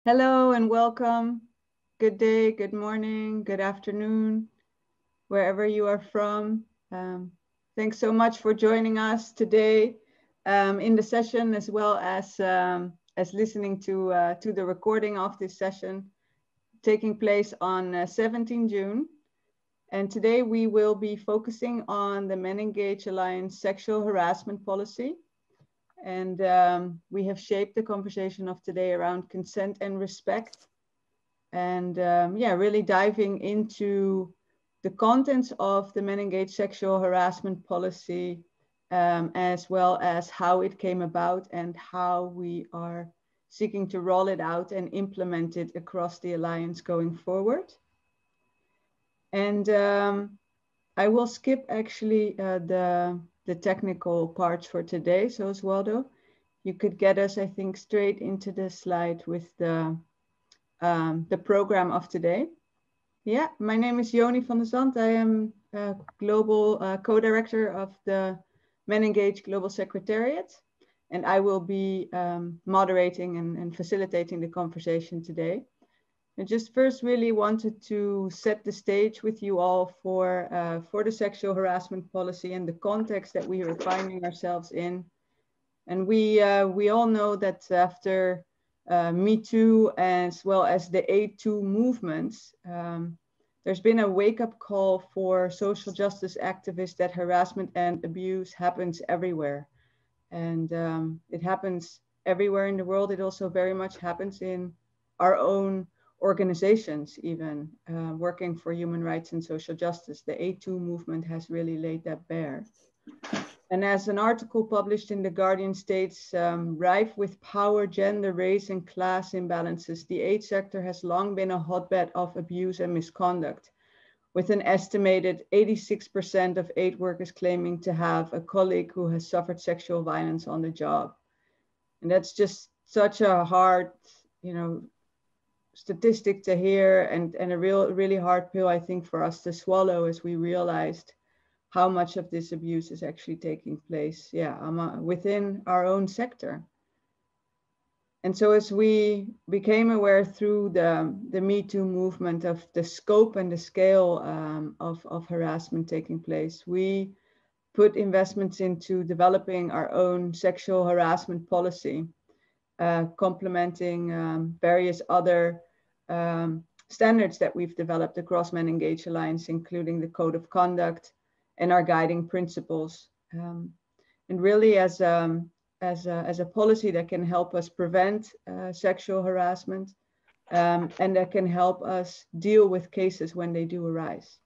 Hello and welcome. Good day, good morning, good afternoon, wherever you are from. Thanks so much for joining us today in the session, as well as listening to the recording of this session taking place on 17 June. And today we will be focusing on the MenEngage Alliance Sexual Harassment Policy. And we have shaped the conversation of today around consent and respect. And really diving into the contents of the MenEngage Sexual Harassment Policy, as well as how it came about and how we are seeking to roll it out and implement it across the Alliance going forward. And I will skip actually the technical parts for today. So Oswaldo, you could get us, I think, straight into the slide with the program of today. Yeah, my name is Joni van der Zand. I am global co-director of the MenEngage Global Secretariat, and I will be moderating and facilitating the conversation today. I just first really wanted to set the stage with you all for the sexual harassment policy and the context that we are finding ourselves in. And we all know that after Me Too, as well as the A2 movements, there's been a wake-up call for social justice activists that harassment and abuse happens everywhere. And it happens everywhere in the world. It also very much happens in our own organizations, even working for human rights and social justice. The A2 movement has really laid that bare. And as an article published in The Guardian states, rife with power, gender, race, and class imbalances, the aid sector has long been a hotbed of abuse and misconduct, with an estimated 86% of aid workers claiming to have a colleague who has suffered sexual violence on the job. And that's just such a hard, statistic to hear, and a really hard pill, I think, for us to swallow, as we realized how much of this abuse is actually taking place, within our own sector. And so as we became aware through the Me Too movement of the scope and the scale of harassment taking place, we put investments into developing our own sexual harassment policy, complementing various other standards that we've developed across MenEngage Alliance, including the Code of Conduct and our guiding principles, and really as a policy that can help us prevent sexual harassment, and that can help us deal with cases when they do arise.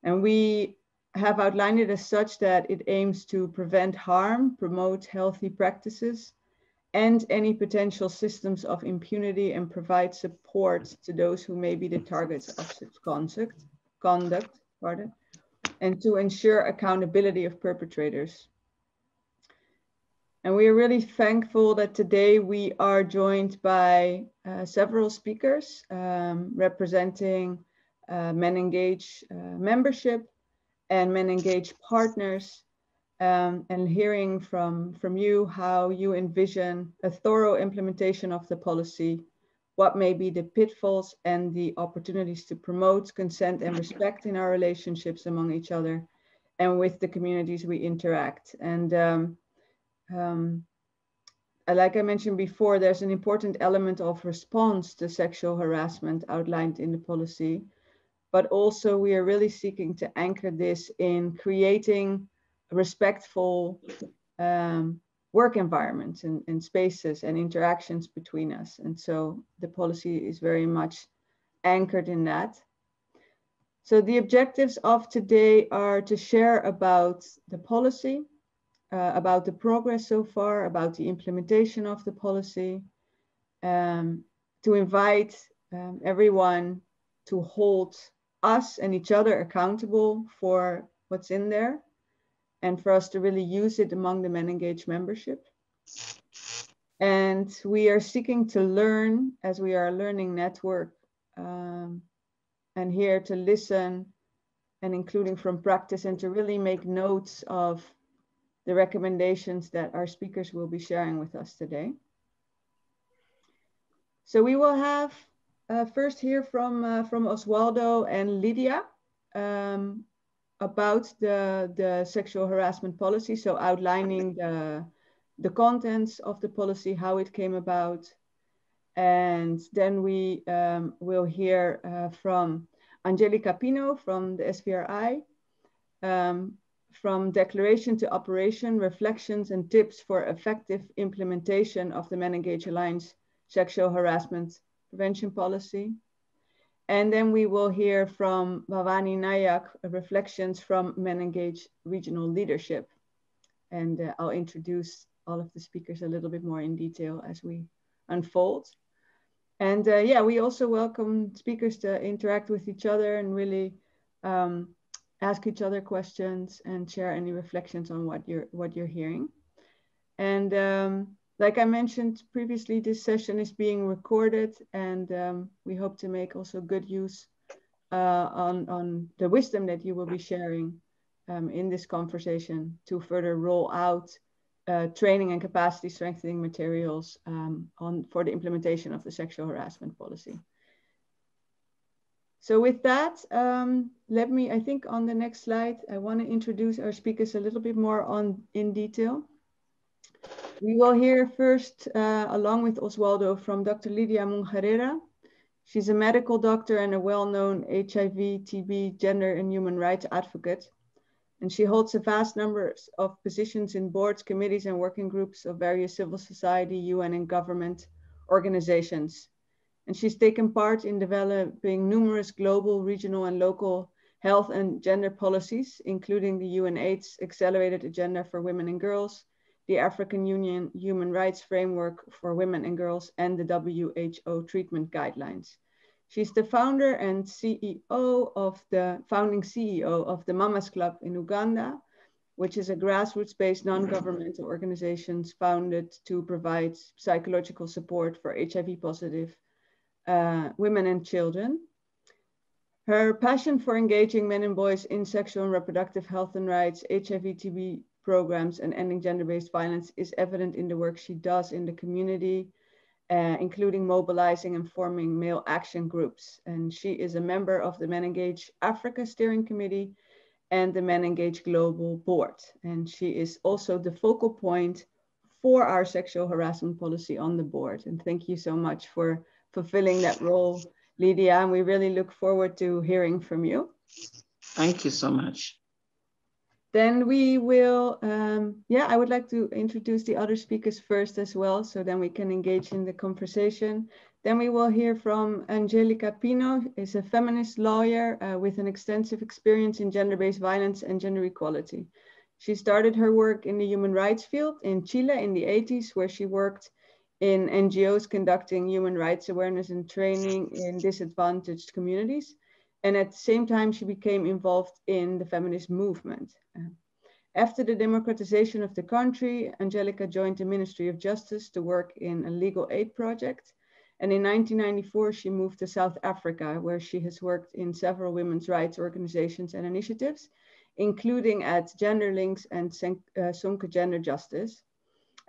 And we have outlined it as such that it aims to prevent harm, promote healthy practices, and any potential systems of impunity, and provide support to those who may be the targets of such conduct, and to ensure accountability of perpetrators. And we are really thankful that today we are joined by several speakers representing MenEngage membership and MenEngage partners, and hearing from you how you envision a thorough implementation of the policy, what may be the pitfalls and the opportunities to promote consent and respect in our relationships among each other and with the communities we interact. And like I mentioned before, there's an important element of response to sexual harassment outlined in the policy, but also we are really seeking to anchor this in creating respectful work environments and spaces and interactions between us. And so the policy is very much anchored in that. So the objectives of today are to share about the policy, about the progress so far, about the implementation of the policy, to invite everyone to hold us and each other accountable for what's in there, and for us to really use it among the MenEngage membership. And we are seeking to learn as we are a learning network, and here to listen, and including from practice, and to really make notes of the recommendations that our speakers will be sharing with us today. So we will have first hear from Oswaldo and Lydia about the sexual harassment policy. So outlining the contents of the policy, how it came about. And then we will hear from Angelica Pino from the SVRI, from declaration to operation, reflections and tips for effective implementation of the MenEngage Alliance Sexual Harassment Prevention Policy. And then we will hear from Bhavani Nayak, reflections from MenEngage Regional Leadership. And I'll introduce all of the speakers a little bit more in detail as we unfold. And yeah, we also welcome speakers to interact with each other and really ask each other questions and share any reflections on what you're hearing. And like I mentioned previously, this session is being recorded, and we hope to make also good use on the wisdom that you will be sharing in this conversation to further roll out training and capacity strengthening materials for the implementation of the sexual harassment policy. So with that, I think on the next slide, I want to introduce our speakers a little bit more in detail. We will hear first, along with Oswaldo, from Dr. Lydia Munjarera. She's a medical doctor and a well-known HIV, TB, gender and human rights advocate. And she holds a vast number of positions in boards, committees, and working groups of various civil society, UN, and government organizations. And she's taken part in developing numerous global, regional, and local health and gender policies, including the UNAIDS Accelerated Agenda for Women and Girls, the African Union Human Rights Framework for Women and Girls, and the WHO Treatment Guidelines. She's the founder and founding CEO of the Mamas Club in Uganda, which is a grassroots-based non-governmental organization founded to provide psychological support for HIV-positive women and children. Her passion for engaging men and boys in sexual and reproductive health and rights, HIV/TB programs, and ending gender-based violence is evident in the work she does in the community, including mobilizing and forming male action groups. And she is a member of the MenEngage Africa Steering Committee and the MenEngage Global Board. And she is also the focal point for our sexual harassment policy on the board. And thank you so much for fulfilling that role, Lydia. And we really look forward to hearing from you. Thank you so much. Then we will, I would like to introduce the other speakers first as well, so then we can engage in the conversation. Then we will hear from Angelica Pino, is a feminist lawyer with an extensive experience in gender-based violence and gender equality. She started her work in the human rights field in Chile in the 80s, where she worked in NGOs conducting human rights awareness and training in disadvantaged communities. And at the same time, she became involved in the feminist movement. After the democratization of the country, Angelica joined the Ministry of Justice to work in a legal aid project. And in 1994, she moved to South Africa, where she has worked in several women's rights organizations and initiatives, including at Gender Links and Sonke Gender Justice.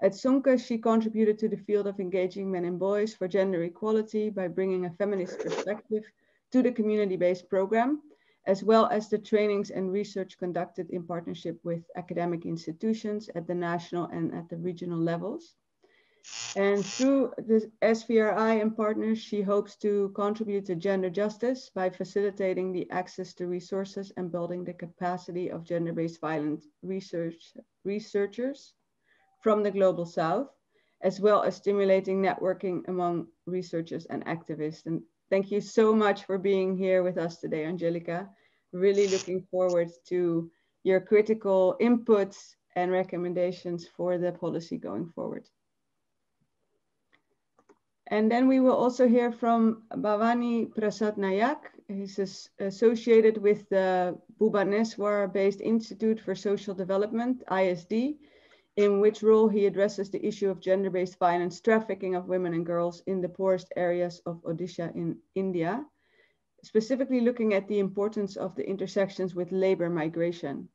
At Sonke, she contributed to the field of engaging men and boys for gender equality by bringing a feminist perspective to the community-based program, as well as the trainings and research conducted in partnership with academic institutions at the national and at the regional levels. And through the SVRI and partners, she hopes to contribute to gender justice by facilitating the access to resources and building the capacity of gender-based violence researchers from the Global South, as well as stimulating networking among researchers and activists. And thank you so much for being here with us today, Angelica. Really looking forward to your critical inputs and recommendations for the policy going forward. And then we will also hear from Bhavani Prasad Nayak. He's associated with the Bhubaneswar-based Institute for Social Development, ISD, in which role he addresses the issue of gender-based violence, trafficking of women and girls in the poorest areas of Odisha in India, specifically looking at the importance of the intersections with labor migration.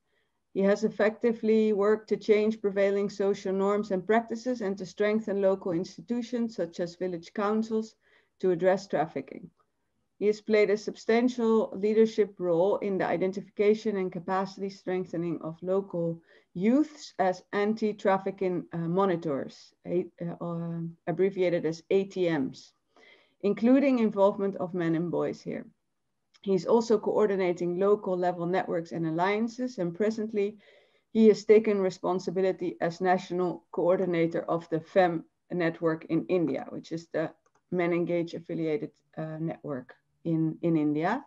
He has effectively worked to change prevailing social norms and practices and to strengthen local institutions such as village councils to address trafficking. He has played a substantial leadership role in the identification and capacity strengthening of local youths as anti-trafficking monitors, abbreviated as ATMs, including involvement of men and boys here. He's also coordinating local level networks and alliances, and presently he has taken responsibility as national coordinator of the FEM network in India, which is the MenEngage affiliated network in India.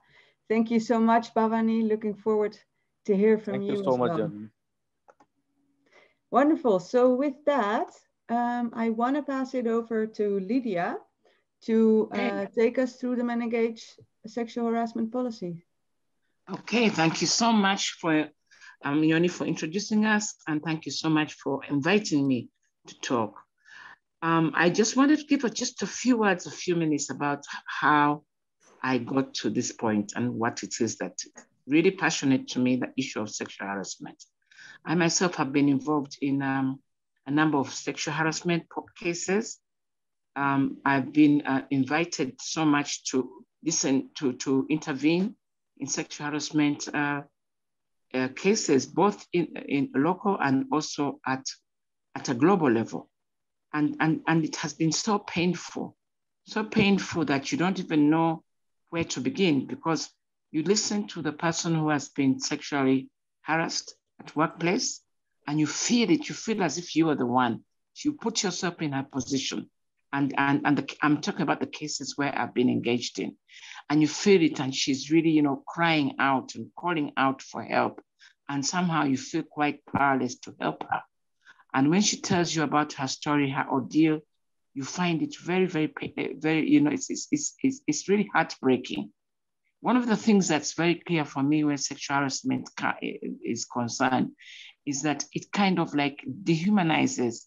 Thank you so much, Bhavani. Looking forward to hear from you. Thank you so much, well. Jan. Wonderful. So with that, I want to pass it over to Lydia to take us through the MenEngage Sexual Harassment Policy. Okay, thank you so much for Yoni for introducing us, and thank you so much for inviting me to talk. I just wanted to give just a few words, a few minutes about how I got to this point and what it is that really passionate to me, the issue of sexual harassment. I myself have been involved in a number of sexual harassment cases. I've been invited so much to listen, to intervene in sexual harassment cases, both in local and also at a global level. And it has been so painful that you don't even know where to begin, because you listen to the person who has been sexually harassed at workplace and you feel it, you feel as if you are the one. You put yourself in her position. And I'm talking about the cases where I've been engaged in, and you feel it, and she's really, crying out and calling out for help. And somehow you feel quite powerless to help her. And when she tells you about her story, her ordeal, you find it very, very, it's really heartbreaking. One of the things that's very clear for me when sexual harassment is concerned is that it kind of like dehumanizes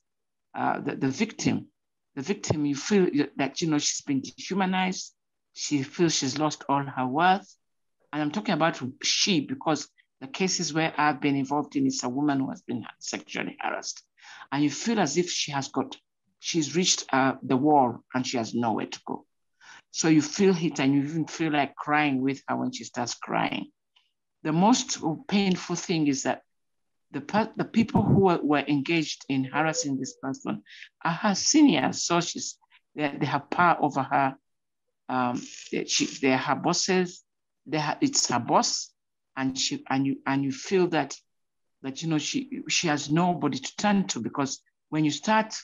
the victim. The victim, you feel that, she's been dehumanized. She feels she's lost all her worth. And I'm talking about she, because the cases where I've been involved in is a woman who has been sexually harassed. And you feel as if she's reached the wall and she has nowhere to go. So you feel it, and you even feel like crying with her when she starts crying. The most painful thing is that the people who were engaged in harassing this person are her seniors. So they have power over her. They are her bosses. It's her boss, and you feel that she has nobody to turn to, because when you start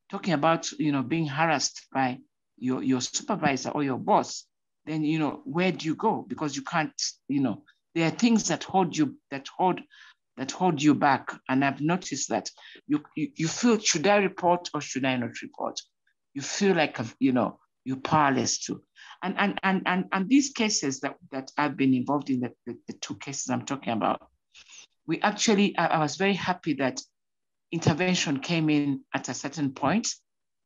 talking about being harassed by your supervisor or your boss, then where do you go? Because you can't, there are things that hold you back. And I've noticed that you feel, should I report or should I not report? You feel like you're powerless to. And these cases that I've been involved in, the two cases I'm talking about, I was very happy that intervention came in at a certain point.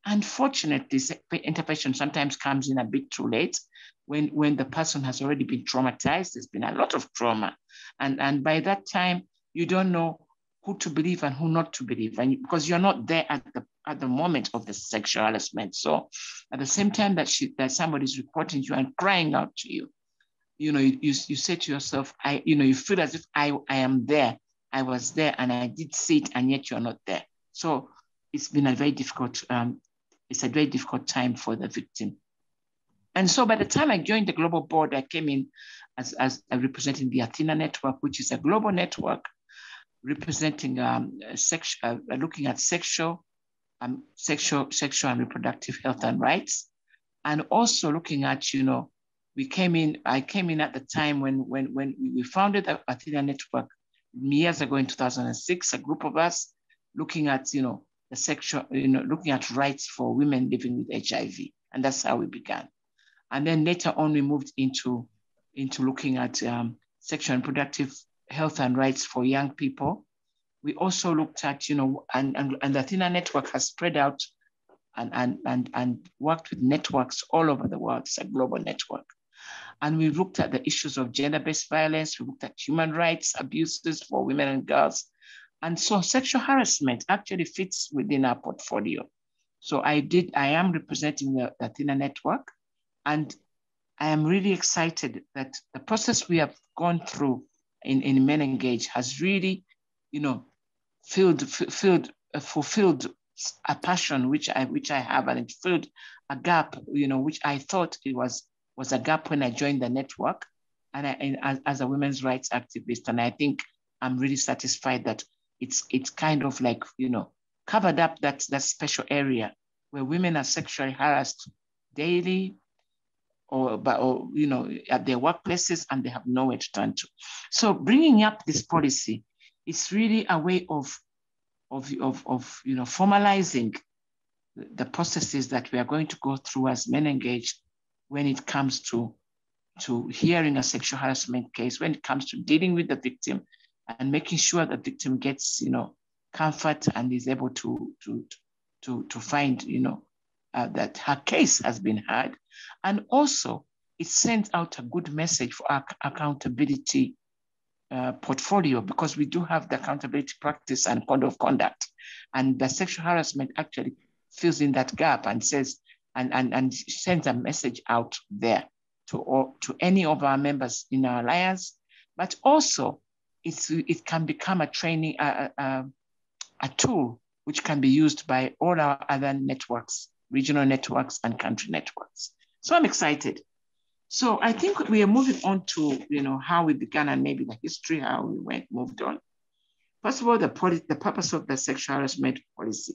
Unfortunately, intervention sometimes comes in a bit too late when the person has already been traumatized. There's been a lot of trauma. And by that time, you don't know who to believe and who not to believe, and because you're not there at the moment of the sexual harassment. So at the same time that somebody's reporting you and crying out to you, you say to yourself, you feel as if I am there. I was there and I did see it, and yet you're not there. So it's been a very difficult time for the victim. And so by the time I joined the global board, I came in as representing the Athena network, which is a global network representing looking at sexual and reproductive health and rights, and also looking at I came in at the time when we founded the Athena network years ago in 2006, a group of us looking at the sexual, looking at rights for women living with HIV, and that's how we began. And then later on, we moved into looking at sexual and reproductive health and rights for young people. We also looked at, and the Athena network has spread out and worked with networks all over the world. It's a global network. And we looked at the issues of gender-based violence. We looked at human rights abuses for women and girls. And so sexual harassment actually fits within our portfolio. So I am representing the Athena network. And I am really excited that the process we have gone through in MenEngage has really, fulfilled a passion which I have, and it filled a gap, which I thought it was a gap when I joined the network, and as a women's rights activist. And I think I'm really satisfied that it's kind of like, covered up that special area where women are sexually harassed daily, or at their workplaces, and they have nowhere to turn to. So bringing up this policy is really a way of formalizing the processes that we are going to go through as MenEngage when it comes to hearing a sexual harassment case, when it comes to dealing with the victim and making sure the victim gets, comfort and is able to find, that her case has been heard. And also it sends out a good message for our accountability portfolio, because we do have the accountability practice and code of conduct. And the sexual harassment actually fills in that gap and says, and sends a message out there to any of our members in our alliance, but also it can become a training, a tool which can be used by all our other networks, regional networks and country networks. So I'm excited. So I think we are moving on to, how we began and maybe the history, how we moved on. First of all, the purpose of the sexual harassment policy.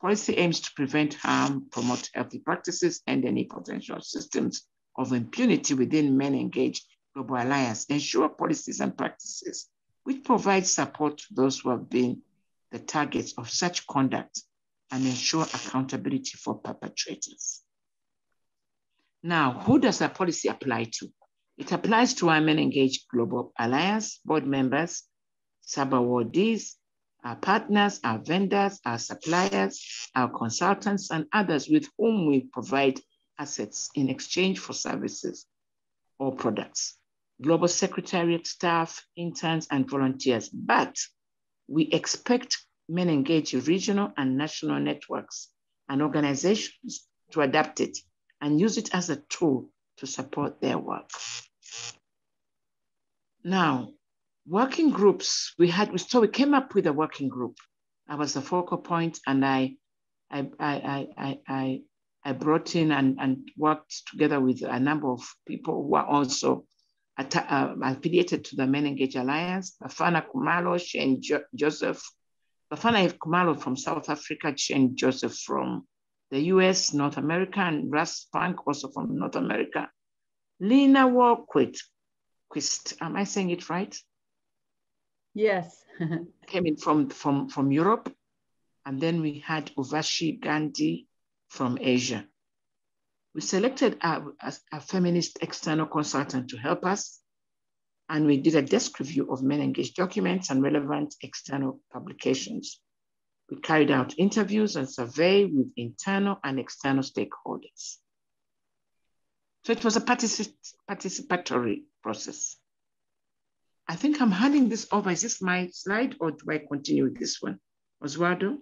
Policy aims to prevent harm, promote healthy practices, and any potential systems of impunity within MenEngage Global Alliance, ensure policies and practices which provide support to those who have been the targets of such conduct and ensure accountability for perpetrators. Now, who does the policy apply to? It applies to our MenEngage Global Alliance, board members, sub-awardees, our partners, our vendors, our suppliers, our consultants, and others with whom we provide assets in exchange for services or products. Global Secretariat staff, interns, and volunteers. But we expect MenEngage regional and national networks and organizations to adapt it and use it as a tool to support their work. Now, working groups, we came up with a working group. I was the focal point, and I brought in and worked together with a number of people who are also affiliated to the MenEngage Alliance. Bafana Kumalo, Shane Joseph. Bafana Kumalo from South Africa, Shane Joseph from the US, North America, and Russ Punk also from North America. Lina Walquist, am I saying it right? Yes. Came in from Europe. And then we had Uvashi Gandhi from Asia. We selected a feminist external consultant to help us, and we did a desk review of MenEngage documents and relevant external publications. We carried out interviews and survey with internal and external stakeholders. So it was a participatory process. I think I'm handing this over. Is this my slide, or do I continue with this one? Oswaldo?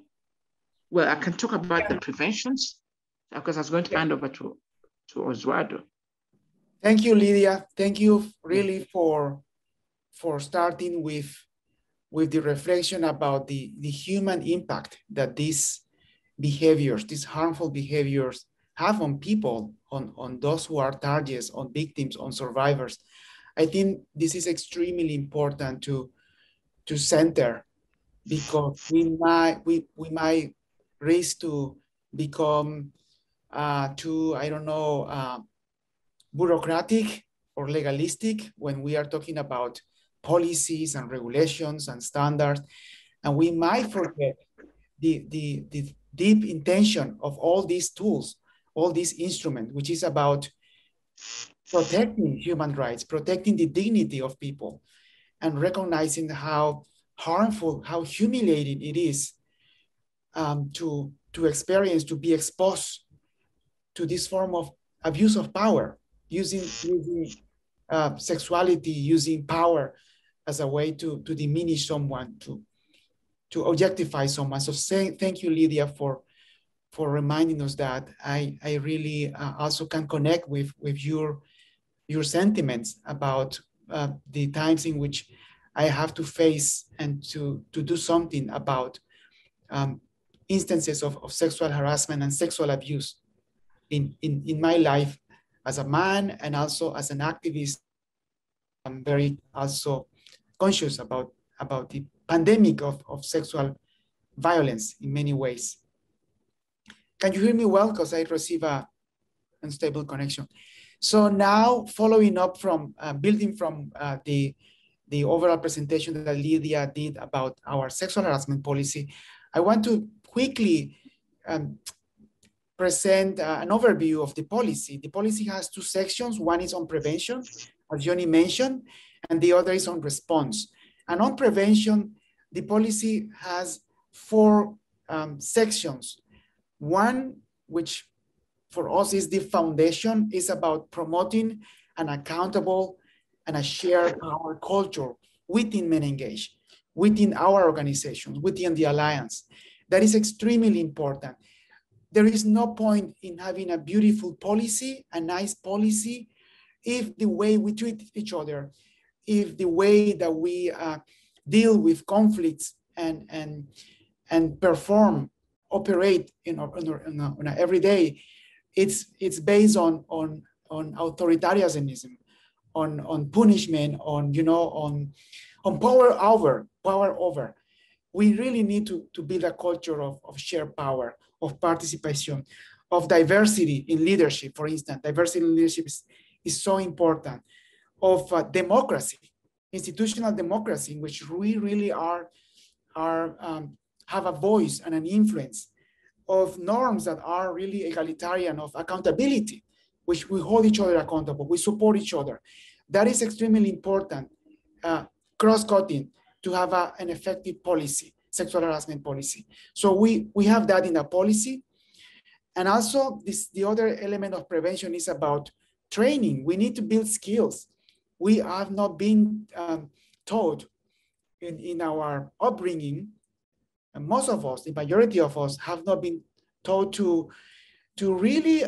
Well, I can talk about the preventions, because I was going to hand over to Oswaldo. Thank you, Lydia. Thank you really for starting with the reflection about the human impact that these behaviors, these harmful behaviors have on people, on those who are targets, on victims, on survivors. I think this is extremely important to center, because we might risk to become too, I don't know, bureaucratic or legalistic when we are talking about policies and regulations and standards. And we might forget the deep intention of all these tools, all these instruments, which is about protecting human rights, protecting the dignity of people, and recognizing how harmful, how humiliating it is to experience, to be exposed to this form of abuse of power, using sexuality, using power as a way to diminish someone, to objectify someone. So thank you, Lydia, for reminding us that. I really also can connect with your sentiments about the times in which I have to face and to do something about instances of sexual harassment and sexual abuse in my life as a man and also as an activist. I'm very also conscious about the pandemic of sexual violence in many ways. Can you hear me well? Because I receive a unstable connection. So now, following up from building from the overall presentation that Lydia did about our sexual harassment policy, I want to quickly present an overview of the policy. The policy has two sections. One is on prevention, as Johnny mentioned, and the other is on response. And on prevention, the policy has four sections. One, which for us is the foundation, is about promoting an accountable and a shared power culture within MenEngage, within our organizations, within the Alliance. That is extremely important. There is no point in having a beautiful policy, a nice policy, if the way we treat each other, if the way that we deal with conflicts and perform, operate on a everyday, it's based on authoritarianism, on punishment, on power over. We really need to build a culture of shared power, of participation, of diversity in leadership. For instance, diversity in leadership is so important. Of democracy, institutional democracy, in which we really have a voice and an influence. Of norms that are really egalitarian, of accountability, which we hold each other accountable, we support each other. That is extremely important, cross-cutting, to have an effective policy, sexual harassment policy. So we have that in the policy. And also the other element of prevention is about training. We need to build skills. We have not been taught in our upbringing, and most of us, the majority of us, have not been taught to really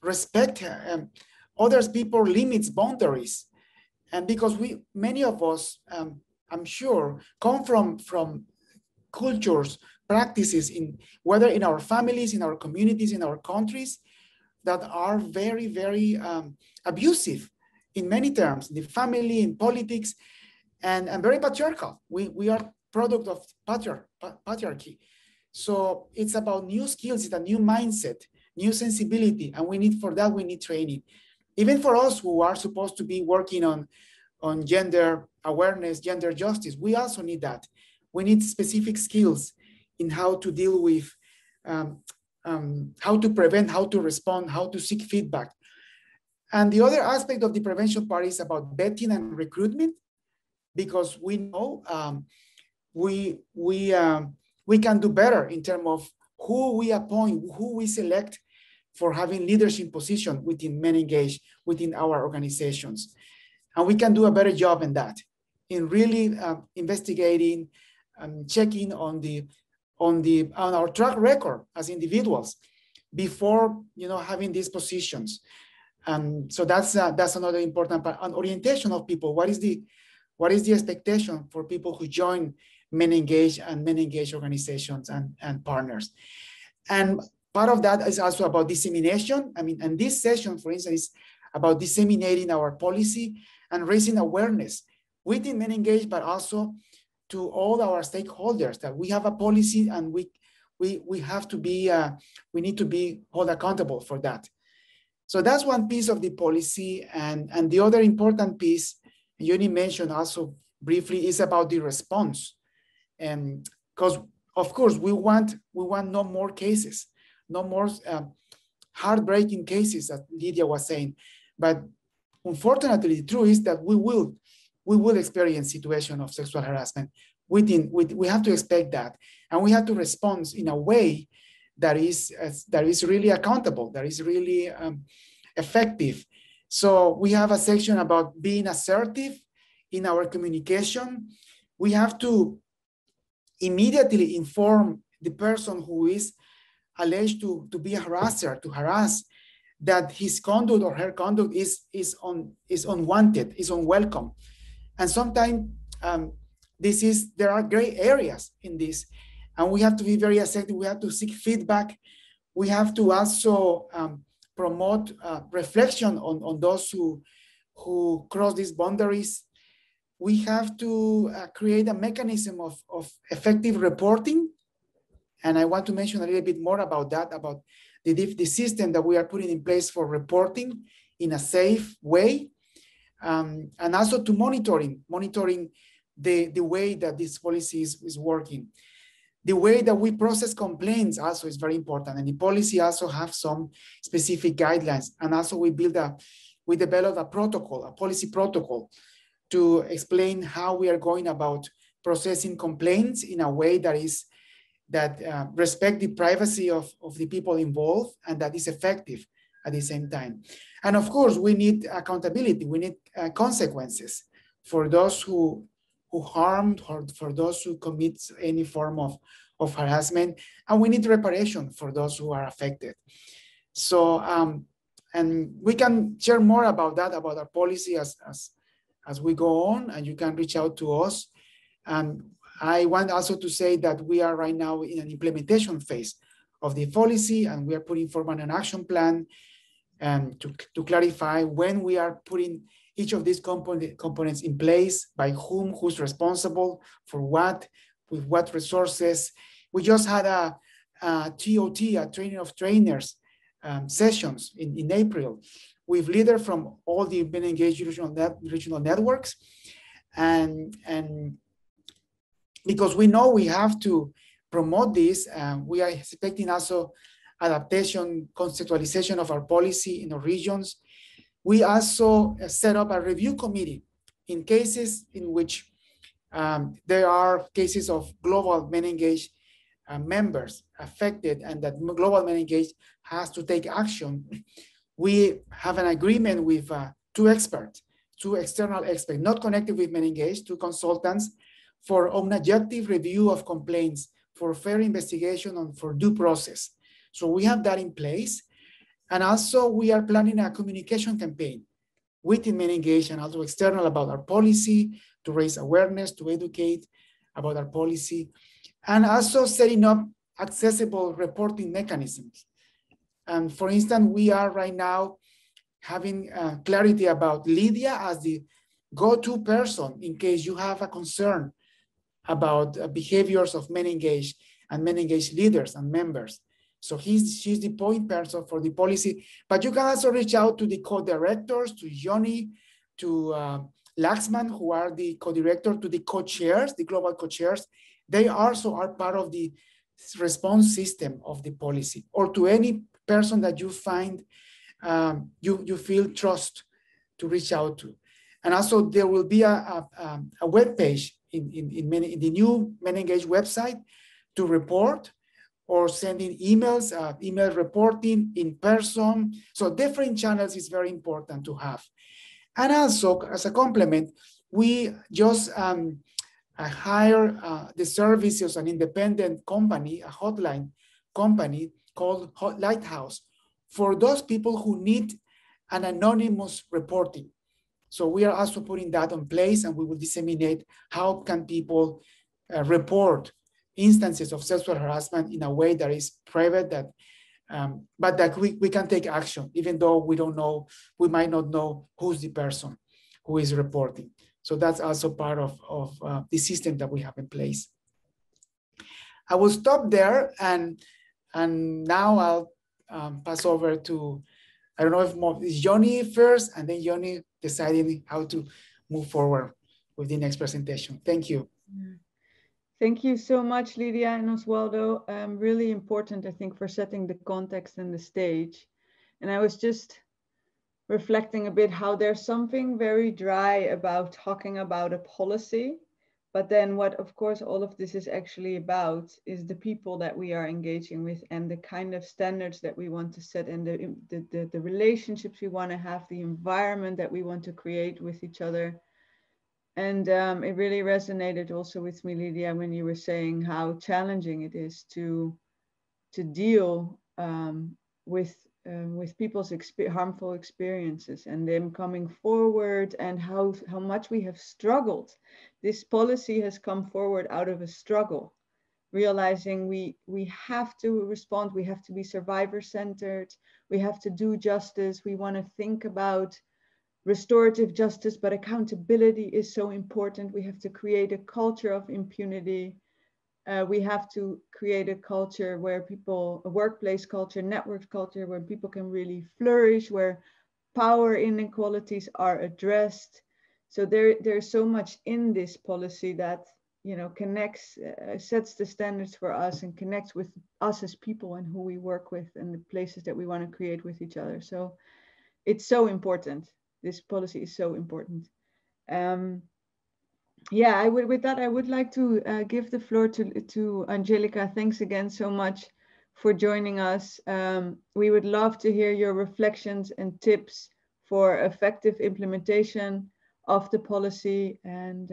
respect others' people limits, boundaries. And because many of us, I'm sure, come from cultures, practices, whether in our families, in our communities, in our countries, that are very, very abusive in many terms, in the family, in politics, and very patriarchal. We are product of patriarchy. So it's about new skills, it's a new mindset, new sensibility, and we need training. Even for us who are supposed to be working on gender awareness, gender justice, we also need that. We need specific skills in how to deal with, how to prevent, how to respond, how to seek feedback. And the other aspect of the prevention part is about vetting and recruitment, because we know we can do better in terms of who we appoint, who we select for having leadership position within MenEngage, within our organizations. And we can do a better job in that, in really investigating and checking on our track record as individuals before having these positions. So that's another important part. An orientation of people. What is the expectation for people who join MenEngage and MenEngage organizations and partners? And part of that is also about dissemination. And this session, for instance, is about disseminating our policy and raising awareness within MenEngage, but also to all our stakeholders that we have a policy and we have to be, we need to be held accountable for that. So that's one piece of the policy. And the other important piece, Yoni mentioned also briefly, is about the response. And because of course we want no more cases, no more heartbreaking cases, as Lydia was saying. But unfortunately, the truth is that we will experience situation of sexual harassment. We have to expect that, and we have to respond in a way that is really accountable, that is really effective. So we have a section about being assertive in our communication. We have to immediately inform the person who is alleged to be a harasser, to harass, that his conduct or her conduct is unwanted, is unwelcome. And sometimes there are gray areas in this, and we have to be very assertive. We have to seek feedback. We have to also promote reflection on those who cross these boundaries. We have to create a mechanism of effective reporting. And I want to mention a little bit more about that, about the system that we are putting in place for reporting in a safe way. And also to monitoring the way that this policy is working. The way that we process complaints also is very important. And the policy also have some specific guidelines. And also we developed a protocol, a policy protocol, to explain how we are going about processing complaints in a way that respect the privacy of the people involved and that is effective at the same time. And of course, we need accountability. We need consequences for those who harmed, or for those who commit any form of harassment. And we need reparation for those who are affected. So, and we can share more about that, about our policy as we go on, and you can reach out to us. And I want also to say that we are right now in an implementation phase of the policy, and we are putting forward an action plan to clarify when we are putting each of these components in place, by whom, who's responsible for what, with what resources. We just had a TOT, a training of trainers sessions in April with leaders from all the MenEngage regional networks. And because we know we have to promote this, we are expecting also adaptation, conceptualization of our policy in our regions. We also set up a review committee in cases in which there are cases of global MenEngage members affected, and that global MenEngage has to take action. We have an agreement with two external experts, not connected with MenEngage, two consultants, for an objective review of complaints, for fair investigation, and for due process. So we have that in place. And also we are planning a communication campaign within MenEngage and also external about our policy, to raise awareness, to educate about our policy, and also setting up accessible reporting mechanisms. And for instance, we are right now having clarity about Lydia as the go-to person in case you have a concern about behaviors of MenEngage and MenEngage leaders and members. So she's the point person for the policy, but you can also reach out to the co-directors, to Johnny, to Laxman, who are the co-director, to the co-chairs, the global co-chairs. They also are part of the response system of the policy, or to any person that you find you feel trust to reach out to. And also there will be a web page in the new MenEngage website to report, or sending emails, email reporting in person. So different channels is very important to have. And also as a complement, we just hire the services of an independent company, a hotline company called Lighthouse, for those people who need an anonymous reporting. So we are also putting that in place, and we will disseminate how can people report instances of sexual harassment in a way that is private, that but that we can take action, even though we don't know, we might not know who's the person who is reporting. So that's also part of the system that we have in place. I will stop there, and now I'll pass over to, I don't know if more, is Johnny first, and then Johnny deciding how to move forward with the next presentation. Thank you. Thank you so much, Lydia and Oswaldo. Really important, I think, for setting the context and the stage. And I was just reflecting a bit how there's something very dry about talking about a policy, but then what, of course, all of this is actually about is the people that we are engaging with, and the kind of standards that we want to set, and the relationships we want to have, the environment that we want to create with each other. And it really resonated also with me, Lydia, when you were saying how challenging it is to deal with people's harmful experiences and them coming forward, and how much we have struggled. This policy has come forward out of a struggle, realizing we have to respond, we have to be survivor-centered, we have to do justice, we want to think about restorative justice, but accountability is so important. We have to create a culture of impunity. We have to create a culture where people, a workplace culture, network culture, where people can really flourish, where power inequalities are addressed. So there's so much in this policy that, you know, connects, sets the standards for us and connects with us as people and who we work with and the places that we want to create with each other. So it's so important. This policy is so important. Yeah, with that, I would like to give the floor to Angelica. Thanks again so much for joining us. We would love to hear your reflections and tips for effective implementation of the policy, and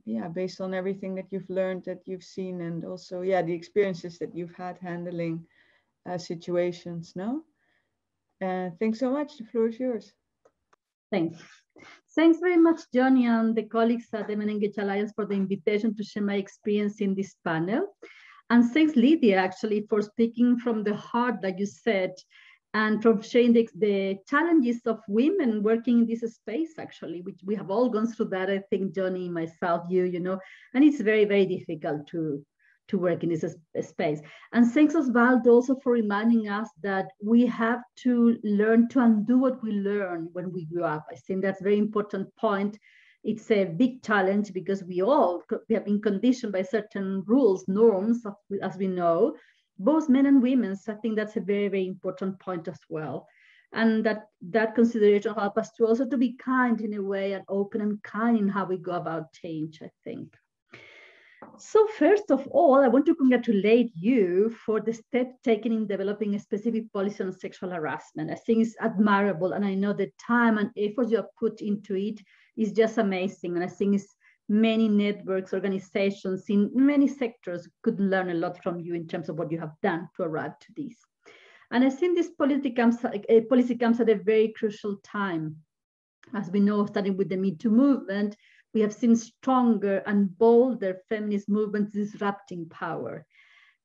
yeah, based on everything that you've learned, that you've seen, and also, yeah, the experiences that you've had handling situations. No? Thanks so much. The floor is yours. Thanks. Thanks very much, Johnny, and the colleagues at the MenEngage Alliance for the invitation to share my experience in this panel. And thanks, Lydia, actually, for speaking from the heart, like you said, and from sharing the challenges of women working in this space, actually, which we have all gone through that, I think, Johnny, myself, you know, and it's very, very difficult to work in this space. And thanks, Osvaldo, also for reminding us that we have to learn to undo what we learn when we grew up. I think that's a very important point. It's a big challenge because we have been conditioned by certain rules, norms, as we know, both men and women. So I think that's a very, very important point as well. And that consideration helps us to also to be kind in a way, and open and kind in how we go about change, I think. So first of all, I want to congratulate you for the step taken in developing a specific policy on sexual harassment. I think it's admirable, and I know the time and effort you have put into it is just amazing. And I think it's many networks, organizations in many sectors could learn a lot from you in terms of what you have done to arrive to this. And I think this policy comes at a very crucial time. As we know, starting with the Me Too movement, we have seen stronger and bolder feminist movements disrupting power.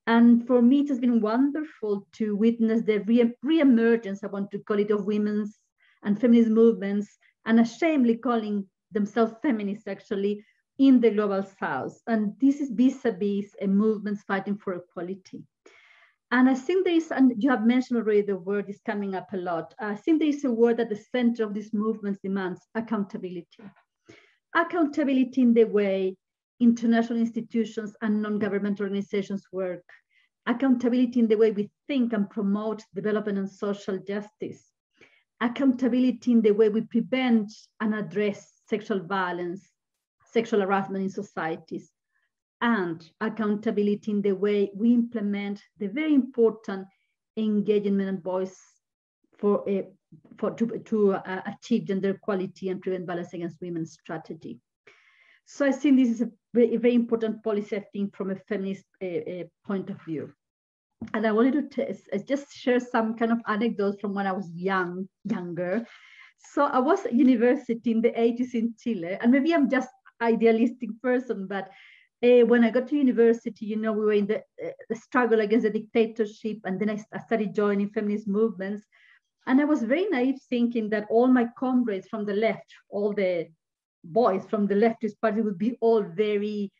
And for me, it has been wonderful to witness the re-emergence, I want to call it, of women's and feminist movements, unashamedly calling themselves feminists, actually, in the global south. And this is vis-a-vis a movement fighting for equality. And I think there is, and you have mentioned already, the word is coming up a lot. I think there is a word at the center of these movements demands: accountability. Accountability in the way international institutions and non-governmental organizations work. Accountability in the way we think and promote development and social justice. Accountability in the way we prevent and address sexual violence, sexual harassment in societies. And accountability in the way we implement the very important engagement and voice to achieve gender equality and prevent violence against women strategy. So I think this is a very, very important policy, I think, from a feminist point of view. And I wanted to just share some kind of anecdotes from when I was younger. So I was at university in the 80s in Chile, and maybe I'm just idealistic person, but when I got to university, you know, we were in the struggle against the dictatorship, and then I started joining feminist movements. And I was very naive, thinking that all my comrades from the left, all the boys from the leftist party, would be all very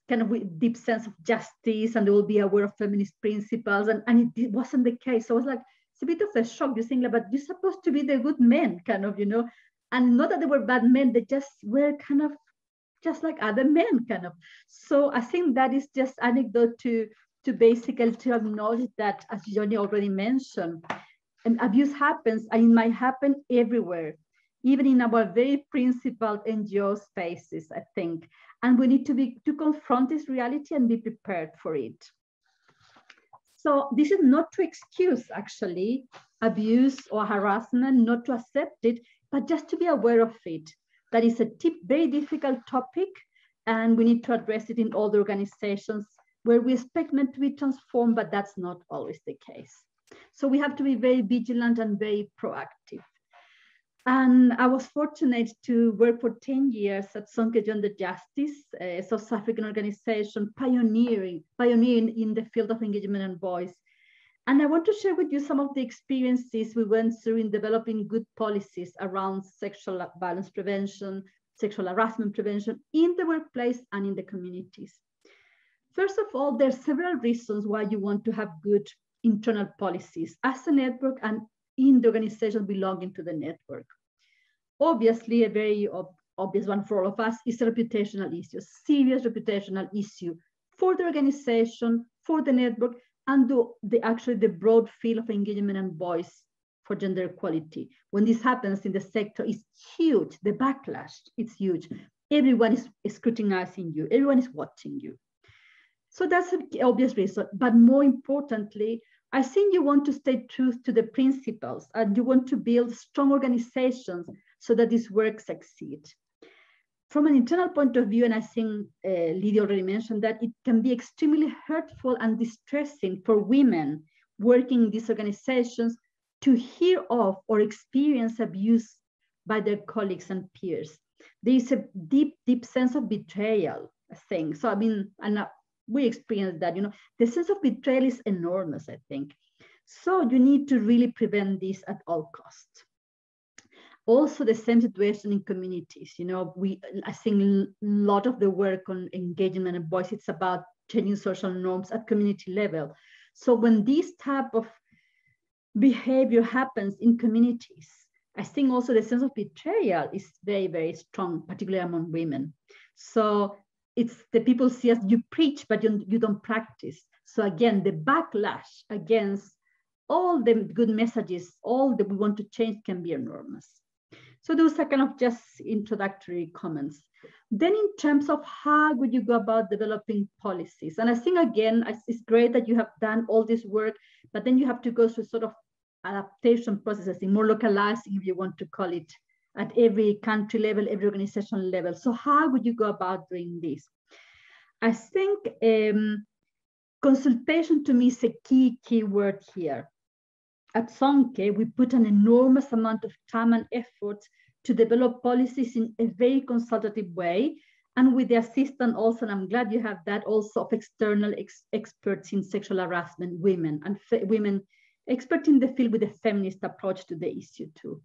kind of with deep sense of justice, and they will be aware of feminist principles. And it wasn't the case. So I was like, it's a bit of a shock. You think, but you're supposed to be the good men, kind of, you know, and not that they were bad men, they just were kind of just like other men, kind of. So I think that is just anecdote to basically to acknowledge that, as Johnny already mentioned, abuse happens, and it might happen everywhere, even in our very principled NGO spaces, I think. And we need to confront this reality and be prepared for it. So this is not to excuse, actually, abuse or harassment, not to accept it, but just to be aware of it. That is a very difficult topic, and we need to address it in all the organizations where we expect men to be transformed, but that's not always the case. So we have to be very vigilant and very proactive. And I was fortunate to work for 10 years at Untitled Justice, a South African organization pioneering in the field of engagement and voice. And I want to share with you some of the experiences we went through in developing good policies around sexual violence prevention, sexual harassment prevention in the workplace and in the communities. First of all, there are several reasons why you want to have good internal policies as a network and in the organization belonging to the network. Obviously, a very obvious one for all of us is a reputational issue, serious reputational issue for the organization, for the network, and actually the broad field of engagement and voice for gender equality. When this happens in the sector, it's huge. The backlash, it's huge. Everyone is scrutinizing you. Everyone is watching you. So that's an obvious reason. But more importantly, I think you want to stay true to the principles and you want to build strong organizations so that this work succeeds. From an internal point of view, and I think Lydia already mentioned that, it can be extremely hurtful and distressing for women working in these organizations to hear of or experience abuse by their colleagues and peers. There is a deep, deep sense of betrayal, I think. So, I mean, and we experienced that, the sense of betrayal is enormous, I think. So you need to really prevent this at all costs. Also, the same situation in communities. I think a lot of the work on engagement and voice, it's about changing social norms at community level. So when this type of behavior happens in communities, I think also the sense of betrayal is very, very strong, particularly among women. So it's the people see us, you preach, but you don't practice. So again, the backlash against all the good messages, all that we want to change can be enormous. So those are kind of just introductory comments. Then in terms of how would you go about developing policies? And I think, again, it's great that you have done all this work, but then you have to go through sort of adaptation processes, more localizing, if you want to call it, at every country level, every organizational level. So how would you go about doing this? I think consultation to me is a key word here. At Sonke, we put an enormous amount of time and effort to develop policies in a very consultative way, and with the assistance also, and I'm glad you have that, also of external experts in sexual harassment, women, and women experts in the field with a feminist approach to the issue too.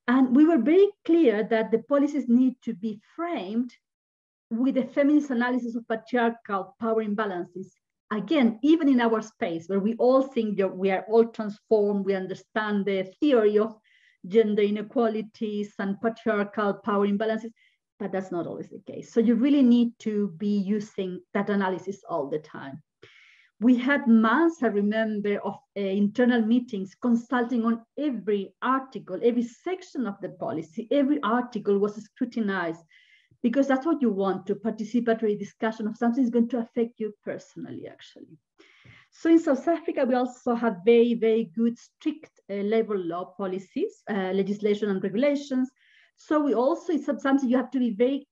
And we were very clear that the policies need to be framed with a feminist analysis of patriarchal power imbalances. Again, even in our space where we all think that we are all transformed, we understand the theory of gender inequalities and patriarchal power imbalances, but that's not always the case. So you really need to be using that analysis all the time. We had months, I remember, of internal meetings consulting on every article, every section of the policy. Every article was scrutinized because that's what you want, to participatory discussion of something that's going to affect you personally, actually. So in South Africa, we also have very, very good, strict labor law policies, legislation and regulations. So we also, it's something you have to be very,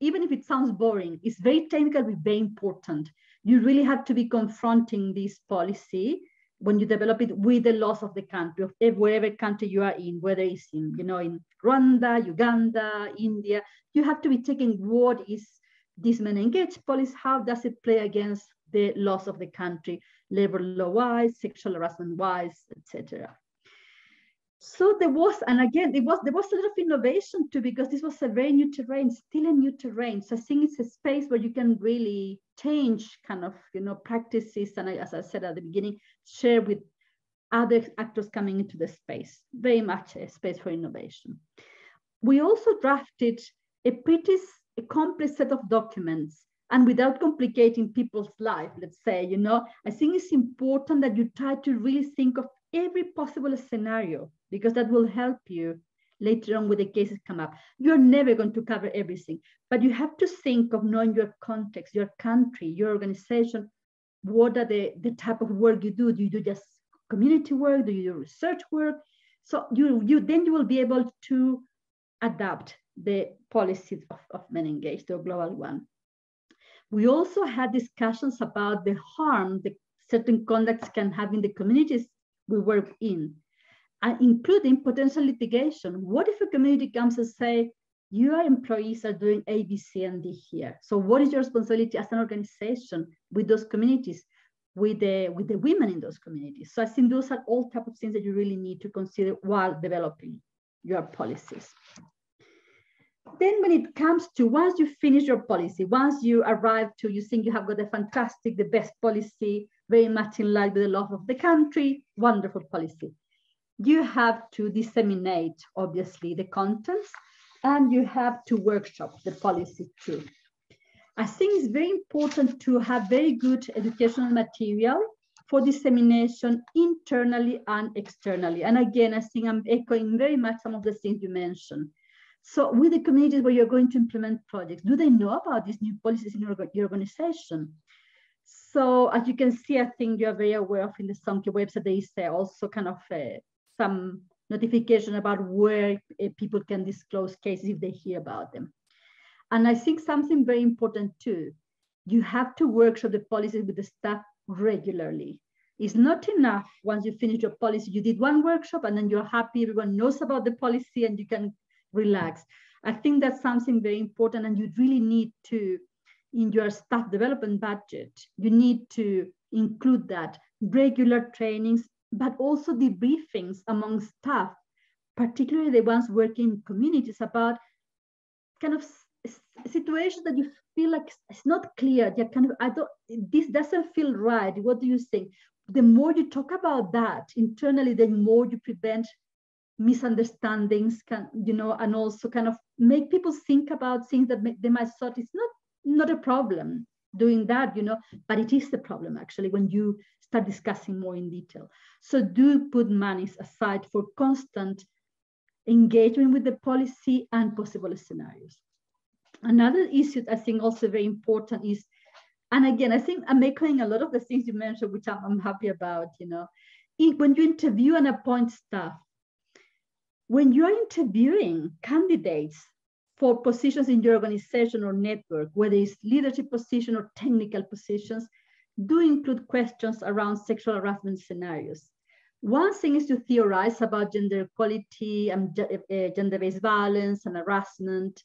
even if it sounds boring, it's very technical, but very important. You really have to be confronting this policy when you develop it with the laws of the country, of wherever country you are in, whether it's in, in Rwanda, Uganda, India, you have to be taking what is this MenEngage policy, how does it play against the laws of the country, labor law-wise, sexual harassment-wise, etc. So there was, and again, there was a lot of innovation too, because this was a very new terrain, still a new terrain. So I think it's a space where you can really change kind of, practices. And as I said at the beginning, share with other actors coming into the space, very much a space for innovation. We also drafted a pretty complex set of documents, and without complicating people's life, let's say, I think it's important that you try to really think of every possible scenario, because that will help you later on when the cases come up. You're never going to cover everything, but you have to think of knowing your context, your country, your organization. What are the type of work you do? Do you do just community work? Do you do research work? So then you will be able to adapt the policy of MenEngage, the global one. We also had discussions about the harm that certain conducts can have in the communities we work in, including potential litigation. What if a community comes and say, your employees are doing A, B, C, and D here. So what is your responsibility as an organization with those communities, with the women in those communities? So I think those are all types of things that you really need to consider while developing your policies. Then when it comes to once you finish your policy, once you arrive to, you think you have got a fantastic, the best policy, very much in line with the law of the country, wonderful policy. You have to disseminate, obviously, the contents, and you have to workshop the policy too. I think it's very important to have very good educational material for dissemination internally and externally. And again, I think I'm echoing very much some of the things you mentioned. So with the communities where you're going to implement projects, do they know about these new policies in your organization? So as you can see, I think you're very aware of in the SOMKE website, there is also kind of some notification about where people can disclose cases if they hear about them. And I think something very important too, you have to workshop the policies with the staff regularly. It's not enough once you finish your policy, you did one workshop and then you're happy, everyone knows about the policy and you can relax. I think that's something very important, and you really need to, in your staff development budget, you need to include that, regular trainings, but also debriefings among staff, particularly the ones working in communities, about kind of situations that you feel like it's not clear. You're kind of, this doesn't feel right. What do you think? The more you talk about that internally, the more you prevent misunderstandings, and also kind of make people think about things that they might thought it's not a problem doing that, but it is the problem actually when you start discussing more in detail. So do put monies aside for constant engagement with the policy and possible scenarios. Another issue I think also very important is, and again, I think I'm echoing a lot of the things you mentioned, which I'm happy about, when you interview and appoint staff, when you're interviewing candidates for positions in your organization or network, whether it's leadership position or technical positions, do include questions around sexual harassment scenarios. One thing is to theorize about gender equality and gender-based violence and harassment.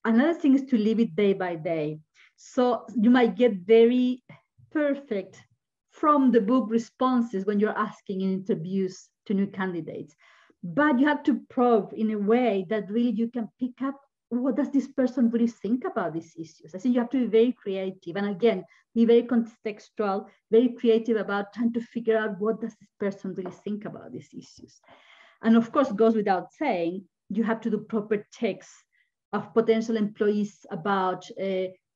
Another thing is to live it day by day. So you might get very perfect from the book responses when you're asking in interviews to new candidates. But you have to probe in a way that really you can pick up what does this person really think about these issues. I think you have to be very creative. And again, be very contextual, very creative about trying to figure out what does this person really think about these issues. And of course, it goes without saying, you have to do proper checks of potential employees about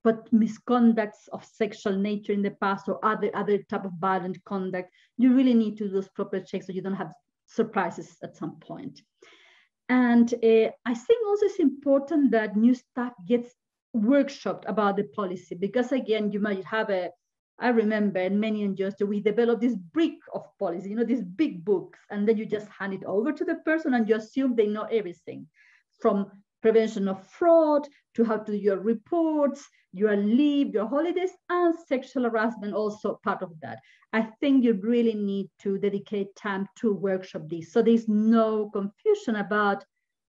but misconducts of sexual nature in the past or other type of violent conduct. You really need to do those proper checks so you don't have surprises at some point. And I think also it's important that new staff gets workshopped about the policy, because again, you might have I remember in MenEngage, we developed this brick of policy, these big books, and then you just hand it over to the person and you assume they know everything, from prevention of fraud to how to do your reports, your leave, your holidays, and sexual harassment also part of that. I think you really need to dedicate time to workshop this. So there's no confusion about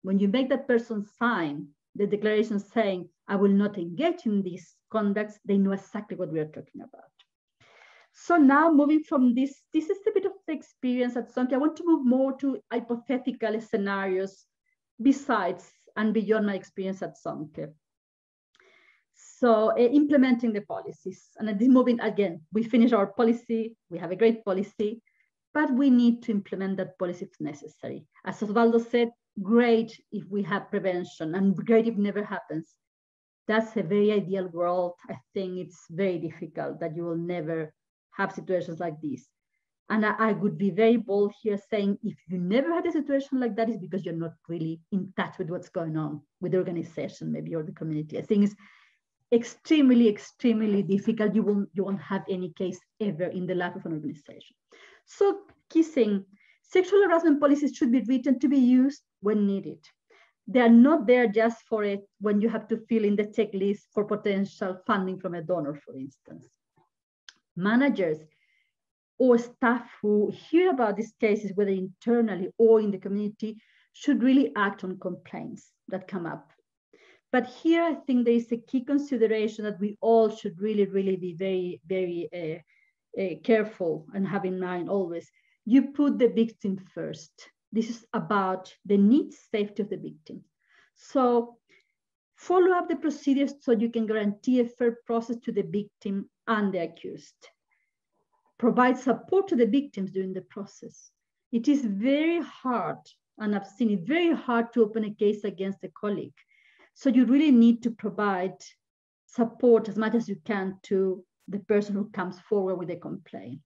when you make that person sign the declaration saying, I will not engage in these conducts, they know exactly what we are talking about. So now moving from this is a bit of the experience at SOMKE. I want to move more to hypothetical scenarios besides and beyond my experience at SOMKE. So implementing the policies, and at this moment, again, we finish our policy, we have a great policy, but we need to implement that policy if necessary. As Osvaldo said, great if we have prevention and great if it never happens. That's a very ideal world. I think it's very difficult that you will never have situations like this. And I would be very bold here saying, if you never had a situation like that, it's because you're not really in touch with what's going on with the organization, maybe, or the community. I think it's extremely, extremely difficult. You won't have any case ever in the life of an organization. So key thing, sexual harassment policies should be written to be used when needed. They are not there just for it when you have to fill in the checklist for potential funding from a donor, for instance. Managers or staff who hear about these cases, whether internally or in the community, should really act on complaints that come up. But here, I think there is a key consideration that we all should really, really be very, very careful and have in mind always. You put the victim first. This is about the needs, safety of the victim. So follow up the procedures so you can guarantee a fair process to the victim and the accused. Provide support to the victims during the process. It is very hard, and I've seen it very hard to open a case against a colleague. So you really need to provide support as much as you can to the person who comes forward with a complaint.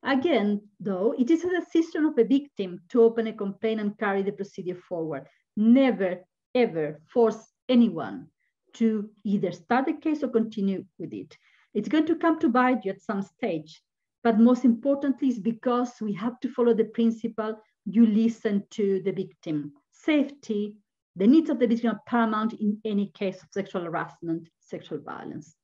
Again, though, it is a decision of the victim to open a complaint and carry the procedure forward. Never, ever force anyone to either start the case or continue with it. It's going to come to bite you at some stage, but most importantly is because we have to follow the principle, you listen to the victim. Safety, the needs of the victim are paramount in any case of sexual harassment, sexual violence.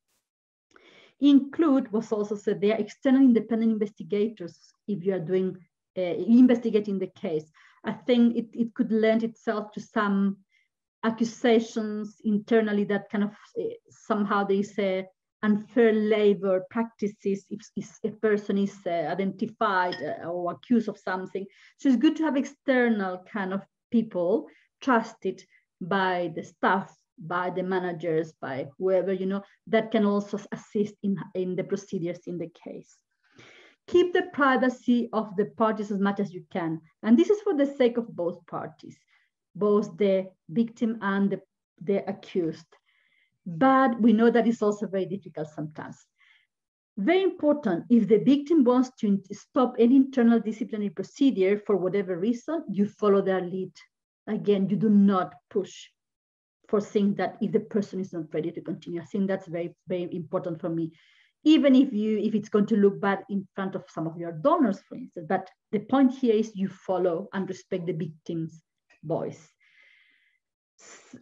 Include, was also said there, external independent investigators if you are doing investigating the case. I think it could lend itself to some accusations internally that kind of somehow there is a unfair labor practices if a person is identified or accused of something. So it's good to have external kind of people trusted by the staff, by the managers, by whoever, that can also assist in the procedures in the case. Keep the privacy of the parties as much as you can. And this is for the sake of both parties, both the victim and the accused. But we know that it's also very difficult sometimes. Very important, if the victim wants to stop any internal disciplinary procedure for whatever reason, you follow their lead. Again, you do not push for saying that if the person is not ready to continue. I think that's very, very important for me. Even if it's going to look bad in front of some of your donors, for instance, but the point here is you follow and respect the victim's voice.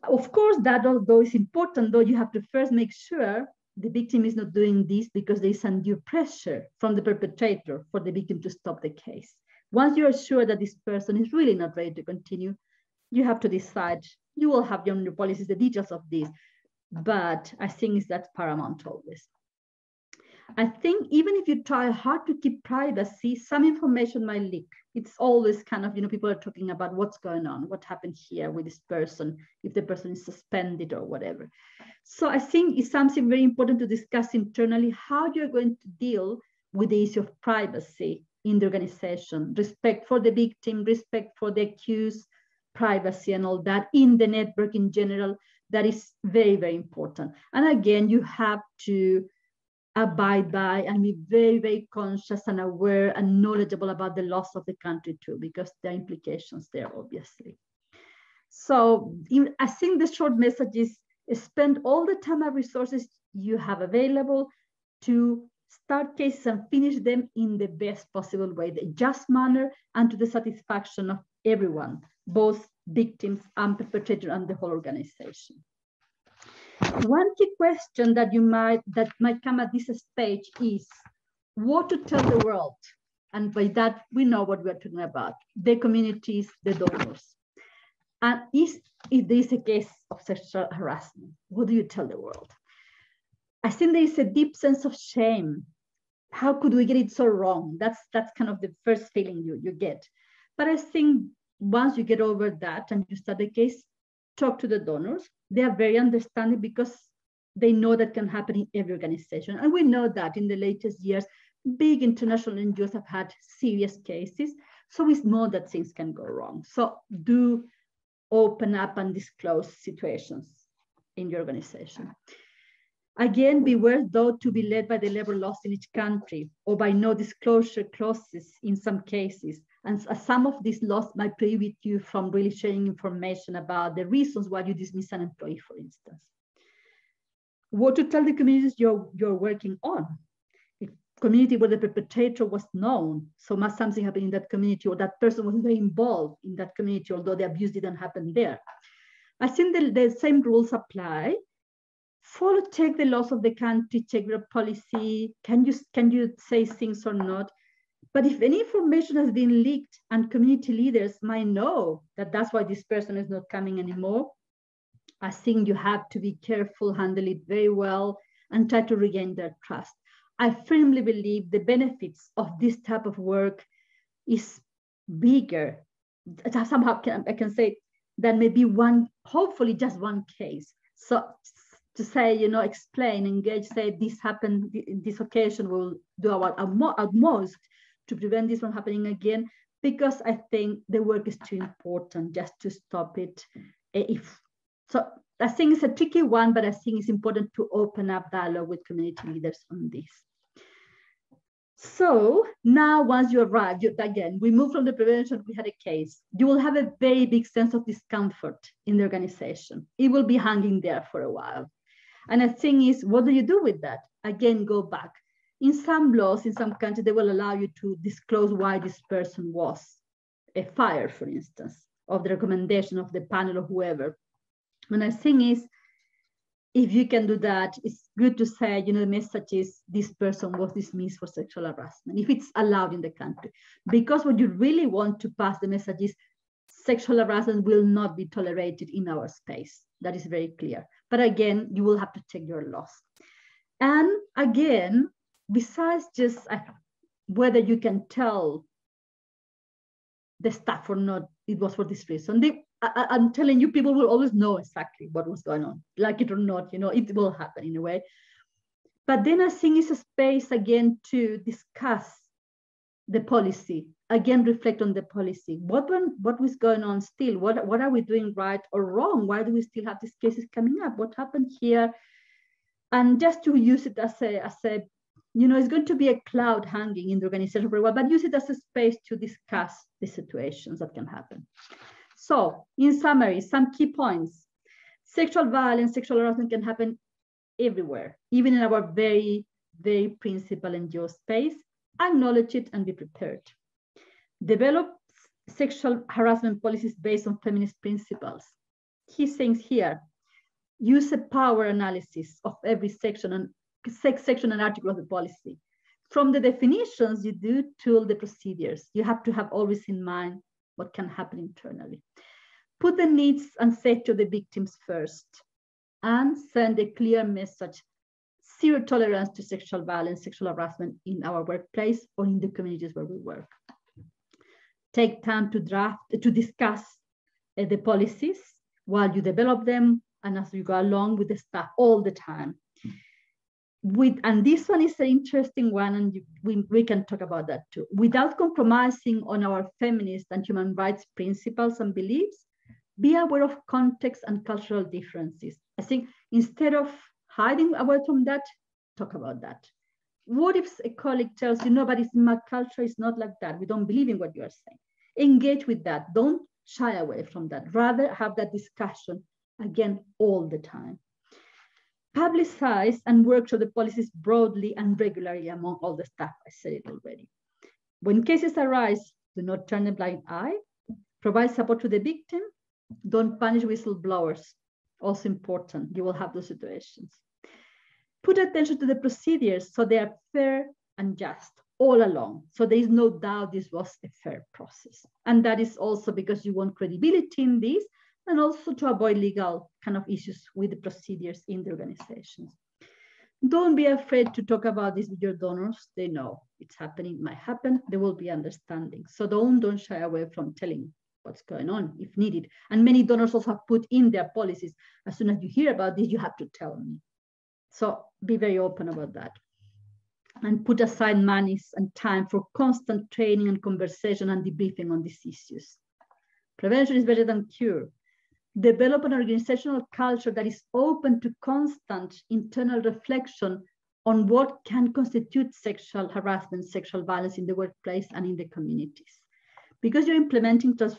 Of course, that although is important, though you have to first make sure the victim is not doing this because there is undue pressure from the perpetrator for the victim to stop the case. Once you are sure that this person is really not ready to continue, you have to decide. You will have your policies, the details of this, but I think that's paramount always. I think even if you try hard to keep privacy, some information might leak. It's always kind of, people are talking about what's going on, what happened here with this person, if the person is suspended or whatever. So I think it's something very important to discuss internally, how you're going to deal with the issue of privacy in the organization, respect for the victim, respect for the accused, privacy and all that in the network in general. That is very, very important. And again, you have to abide by and be very, very conscious and aware and knowledgeable about the laws of the country too, because there are implications there, obviously. So I think the short message is spend all the time and resources you have available to start cases and finish them in the best possible way, the just manner and to the satisfaction of everyone, both victims and perpetrators and the whole organization. One key question that might come at this stage is what to tell the world. And by that, we know what we're talking about, the communities, the donors. And if there is a case of sexual harassment, what do you tell the world? I think there is a deep sense of shame. How could we get it so wrong? That's kind of the first feeling you get. But I think once you get over that and you start the case, talk to the donors. They are very understanding because they know that can happen in every organization. And we know that in the latest years, big international NGOs have had serious cases. So we know that things can go wrong. So do open up and disclose situations in your organization. Again, beware though to be led by the labor laws in each country or by no disclosure clauses in some cases. And some of these laws might prohibit you from really sharing information about the reasons why you dismiss an employee, for instance. What to tell the communities you're working on. A community where the perpetrator was known, so must something happen in that community or that person was very involved in that community, although the abuse didn't happen there. I think the same rules apply. Follow, check the laws of the country, check your policy. Can you say things or not? But if any information has been leaked and community leaders might know that that's why this person is not coming anymore, I think you have to be careful, handle it very well, and try to regain their trust. I firmly believe the benefits of this type of work is bigger. Somehow I can say that maybe hopefully just one case. So to say, explain, engage, say this happened in this occasion, we'll do our utmost to prevent this from happening again, because I think the work is too important just to stop it. So I think it's a tricky one, but I think it's important to open up dialogue with community leaders on this. So now once you arrive, again, we move from the prevention, we had a case. You will have a very big sense of discomfort in the organization. It will be hanging there for a while. And the thing is, what do you do with that? Again, go back. In some laws, in some countries, they will allow you to disclose why this person was fired, for instance, of the recommendation of the panel or whoever. And the thing is, if you can do that, it's good to say, the message is this person was dismissed for sexual harassment, if it's allowed in the country. Because what you really want to pass the message is sexual harassment will not be tolerated in our space. That is very clear. But again, you will have to check your laws. And again, besides just whether you can tell the staff or not, it was for this reason. I'm telling you, people will always know exactly what was going on, like it or not, it will happen in a way. But then I think it's a space again to discuss the policy, again, reflect on the policy. What was going on still? What are we doing right or wrong? Why do we still have these cases coming up? What happened here? And just to use it as a it's going to be a cloud hanging in the organization for a while, but use it as a space to discuss the situations that can happen. So in summary, some key points. Sexual violence, sexual harassment can happen everywhere, even in our very, very principal NGO space. Acknowledge it and be prepared. Develop sexual harassment policies based on feminist principles. Key things here. Use a power analysis of every section and article of the policy. From the definitions, you do tool the procedures. You have to have always in mind what can happen internally. Put the needs and safety of the victims first, and send a clear message: zero tolerance to sexual violence, sexual harassment in our workplace or in the communities where we work. Take time to discuss the policies while you develop them and as you go along with the staff all the time. And this one is an interesting one, and we can talk about that too. Without compromising on our feminist and human rights principles and beliefs, be aware of context and cultural differences. I think instead of hiding away from that, talk about that. What if a colleague tells you, no, but it's in my culture, it's not like that. We don't believe in what you are saying. Engage with that. Don't shy away from that. Rather have that discussion, again, all the time. Publicize and workshop the policies broadly and regularly among all the staff. I said it already. When cases arise, do not turn a blind eye. Provide support to the victim. Don't punish whistleblowers. Also important. You will have those situations. Put attention to the procedures so they are fair and just all along. So there is no doubt this was a fair process. And that is also because you want credibility in this, and also to avoid legal kind of issues with the procedures in the organizations. Don't be afraid to talk about this with your donors. They know it's happening, might happen. There will be understanding. So don't shy away from telling what's going on if needed. And many donors also have put in their policies, as soon as you hear about this, you have to tell me. So be very open about that. And put aside monies and time for constant training and conversation and debriefing on these issues. Prevention is better than cure. Develop an organizational culture that is open to constant internal reflection on what can constitute sexual harassment, sexual violence in the workplace and in the communities. Because you're implementing just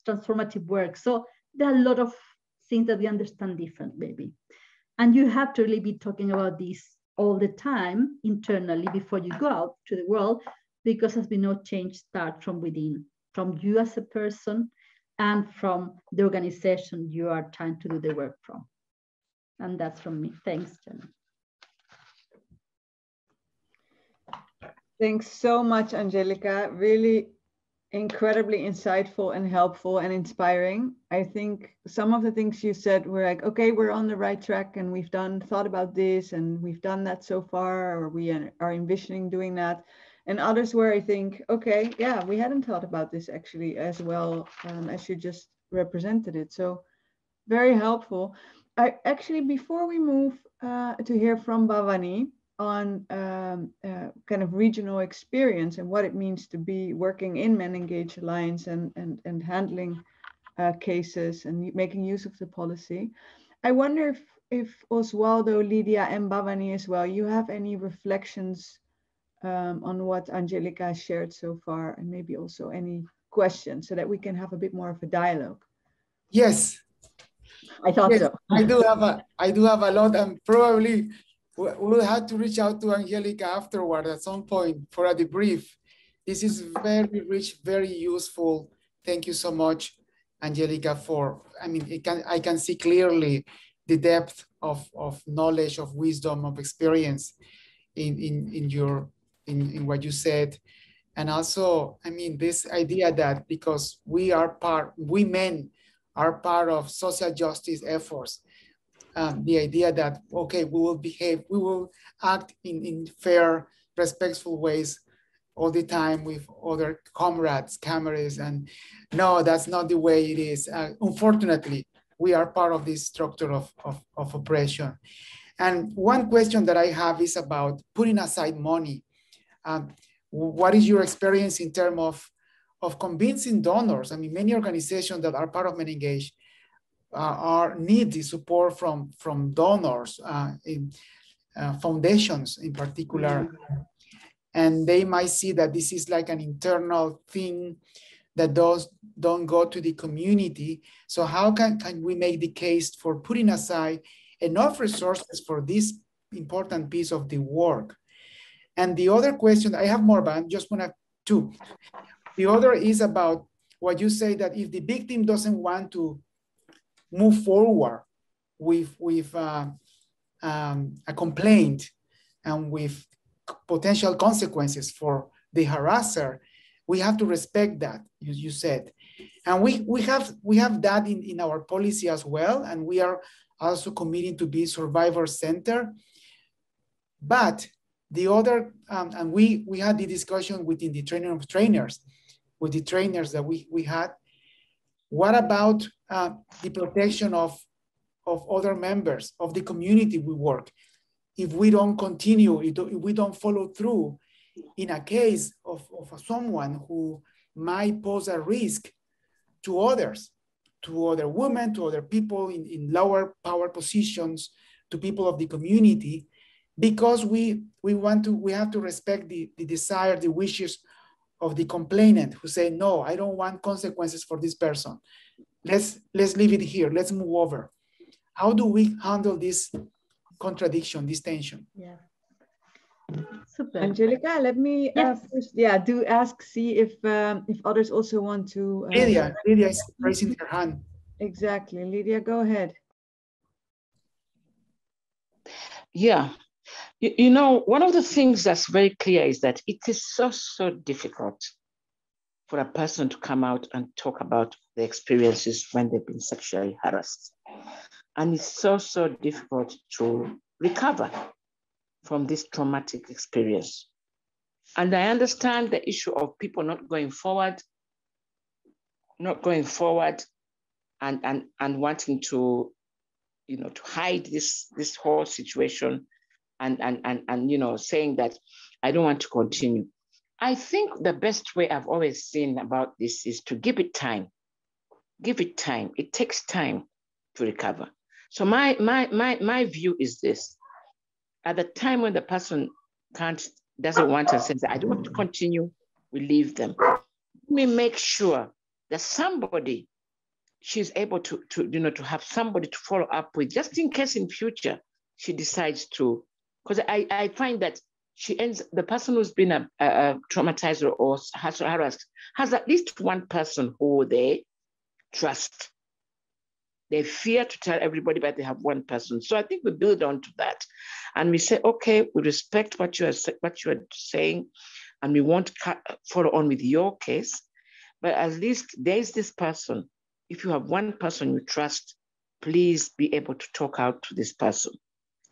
transformative work, so there are a lot of things that we understand different, maybe. And you have to really be talking about this all the time internally before you go out to the world, because as we know, change starts from within, from you as a person, and from the organization you are trying to do the work from. And that's from me. Thanks, Jenny. Thanks so much, Angelica. Really incredibly insightful and helpful and inspiring. I think some of the things you said were like, okay, we're on the right track and we've thought about this and we've done that so far, or we are envisioning doing that. And others where I think, okay, yeah, we hadn't thought about this actually as well as you just represented it. So very helpful. Before we move to hear from Bhavani on kind of regional experience and what it means to be working in MenEngage Alliance and handling cases and making use of the policy, I wonder if Oswaldo, Lydia, and Bhavani as well, you have any reflections on what Angelica has shared so far, and maybe also any questions so that we can have a bit more of a dialogue. Yes. I thought so. I do have a lot, and probably we'll have to reach out to Angelica afterward at some point for a debrief. This is very rich, very useful. Thank you so much, Angelica, I can see clearly the depth of knowledge, of wisdom, of experience in what you said. And also, this idea that because we men are part of social justice efforts, the idea that, okay, we will act in fair, respectful ways all the time with other comrades, and no, that's not the way it is. Unfortunately, we are part of this structure of oppression. And one question that I have is about putting aside money. What is your experience in terms of convincing donors? Many organizations that are part of MenEngage need the support from donors, foundations in particular. And they might see that this is like an internal thing that don't go to the community. So how can we make the case for putting aside enough resources for this important piece of the work? And the other question, I have more, but I just want to have two. The other is about what you say, that if the victim doesn't want to move forward with a complaint and with potential consequences for the harasser, we have to respect that, you said. And we have that in our policy as well, and we are also committing to be survivor-centered. But the other, and we had the discussion within the training of trainers, with the trainers that we had. What about the protection of other members of the community we work? If we don't continue, if we don't follow through in a case of someone who might pose a risk to others, to other women, to other people in lower power positions, to people of the community, because we have to respect the desire, the wishes of the complainant who say, no, I don't want consequences for this person. Let's leave it here. Let's move over. How do we handle this contradiction, this tension? Yeah. Super. Angelica, let me first, see if others also want to. Lydia is raising her hand. Exactly, Lydia, go ahead. Yeah, you know, one of the things that's very clear is that it is so difficult for a person to come out and talk about the experiences when they've been sexually harassed. And it's so difficult to recover from this traumatic experience. And I understand the issue of people not going forward and wanting to, to hide this whole situation and saying that I don't want to continue. I think the best way I've always seen about this is to give it time. Give it time. It takes time to recover. So my view is this: at the time when the person doesn't want to say, I don't want to continue, we leave them. We make sure that she's able to have somebody to follow up with, just in case in future she decides to, because I find that the person who's been traumatized or harassed has at least one person who they trust. They fear to tell everybody, but they have one person. So I think we build on to that. And we say, okay, we respect what you are saying, and we want to follow on with your case. But at least there's this person. If you have one person you trust, please be able to talk out to this person.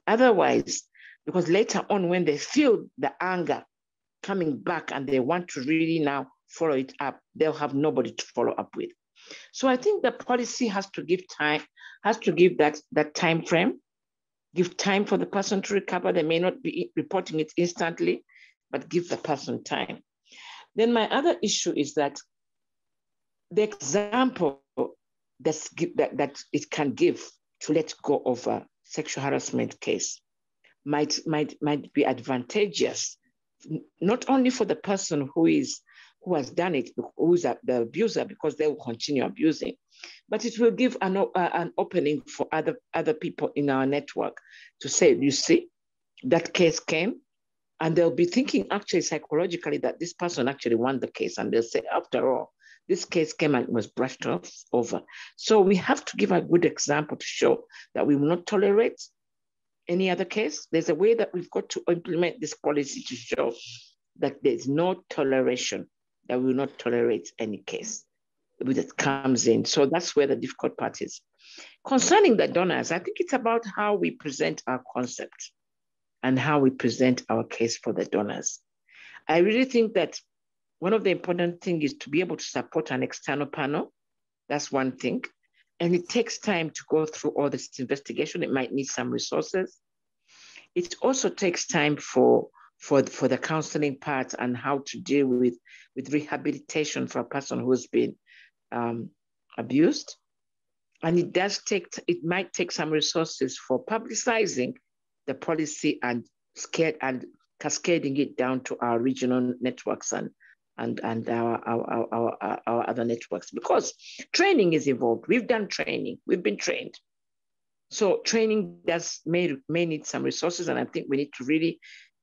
Otherwise, because later on when they feel the anger coming back and they want to really now follow it up, they'll have nobody to follow up with. So I think the policy has to give time, has to give that time frame, give time for the person to recover. They may not be reporting it instantly, but give the person time. Then my other issue is that the example that it can give to let go of a sexual harassment case might be advantageous, not only for the person who has done it, who is the abuser, because they will continue abusing, but it will give an opening for other people in our network to say, you see, that case came, and they'll be thinking actually psychologically that this person actually won the case, and they'll say, after all, this case came and was brushed over. So we have to give a good example to show that we will not tolerate any other case. There's a way that we've got to implement this policy to show that there's no toleration, that we will not tolerate any case that comes in. So that's where the difficult part is. Concerning the donors, I think it's about how we present our concept and how we present our case for the donors. I really think that one of the important things is to be able to support an external panel. That's one thing. And it takes time to go through all this investigation. It might need some resources. It also takes time for the counseling part and how to deal with rehabilitation for a person who's been abused. And it might take some resources for publicizing the policy and cascading it down to our regional networks and our other networks, because training is involved. We've done training, we've been trained. So training may need some resources, and I think we need to really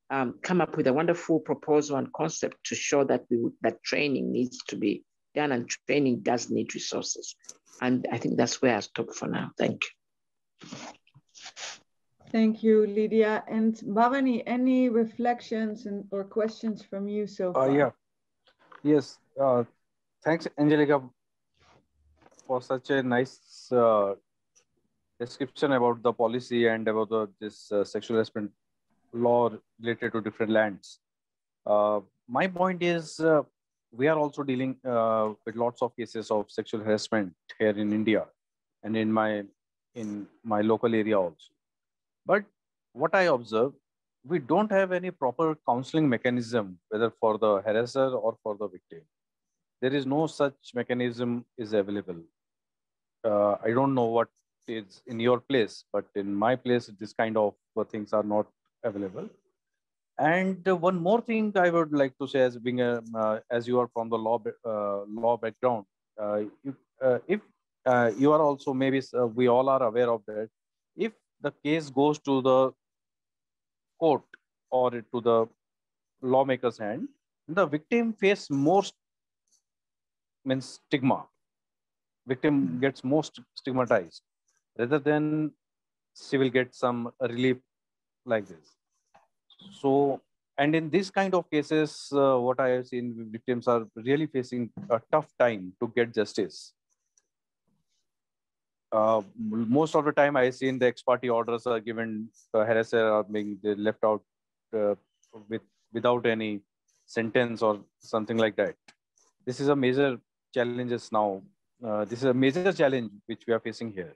come up with a wonderful proposal and concept to show that that training needs to be done, and training does need resources. And I think that's where I stop for now. Thank you. Thank you, Lydia. And Bhavani, any reflections or questions from you so far? Yeah. Yes. Thanks, Angelica, for such a nice description about the policy and about this sexual harassment law related to different lands. My point is, we are also dealing with lots of cases of sexual harassment here in India and in my local area also. But what I observe, we don't have any proper counseling mechanism, whether for the harasser or for the victim. There is no such mechanism is available. I don't know what is in your place, but in my place, this kind of things are not available. And one more thing I would like to say, as being as you are from the law background, if you are also, maybe we all are aware of that, if the case goes to the court or to the lawmaker's hand, the victim face most stigma. Victim gets most stigmatized rather than she will get some relief like this. So, and in this kind of cases, what I have seen, victims are really facing a tough time to get justice. Most of the time I seen the ex parte orders are given, the harasser are being left out without any sentence or something like that. This is a major challenges now. This is a major challenge which we are facing here.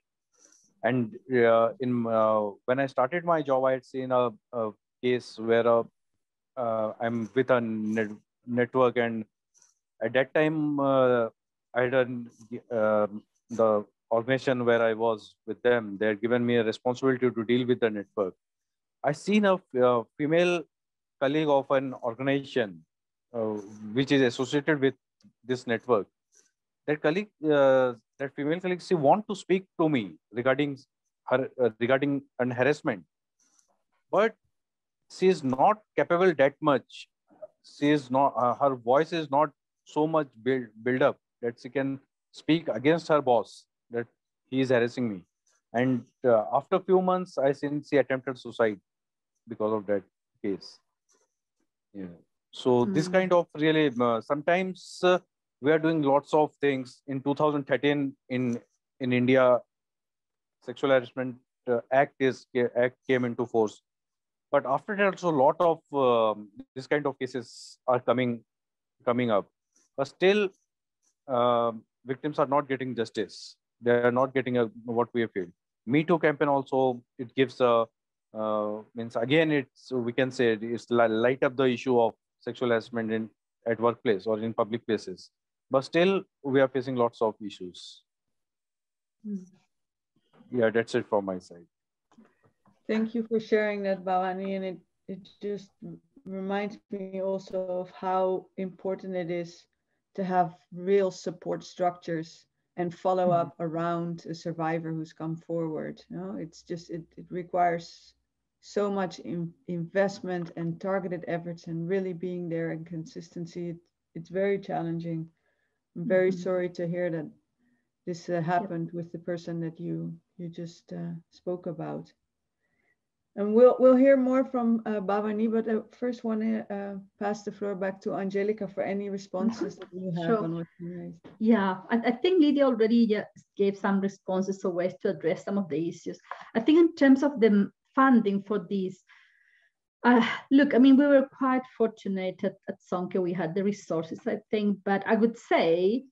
And when I started my job, I had seen a case where I'm with a network, and at that time I had the organization where I was with them. They had given me a responsibility to deal with the network. I seen a female colleague of an organization which is associated with this network. That colleague, that female colleague, she want to speak to me regarding her regarding an harassment, but she is not capable that much. She is not. Her voice is not so much build up that she can speak against her boss that he is harassing me. And after a few months, I since she attempted suicide because of that case. Yeah. So this kind of really, sometimes we are doing lots of things. In 2013 in India, Sexual Harassment Act came into force. But after that, also a lot of this kind of cases are coming up. But still, victims are not getting justice. They are not getting what we feel. Me Too campaign also, it gives a means again, it's, we can say it's light up the issue of sexual harassment at workplace or in public places. But still, we are facing lots of issues. Yeah, that's it from my side. Thank you for sharing that, Bhavani, and it just reminds me also of how important it is to have real support structures and follow up around a survivor who's come forward. You know, it's just it requires so much investment and targeted efforts and really being there and consistency. It's very challenging. I'm very sorry to hear that this happened with the person that you just spoke about. And we'll hear more from Bhavani, but I first want to pass the floor back to Angelica for any responses that you have on what you raised. Yeah, I think Lydia already gave some responses or ways to address some of the issues. I think in terms of the funding for these, look, I mean, we were quite fortunate at Sonke. We had the resources, I think, but I would say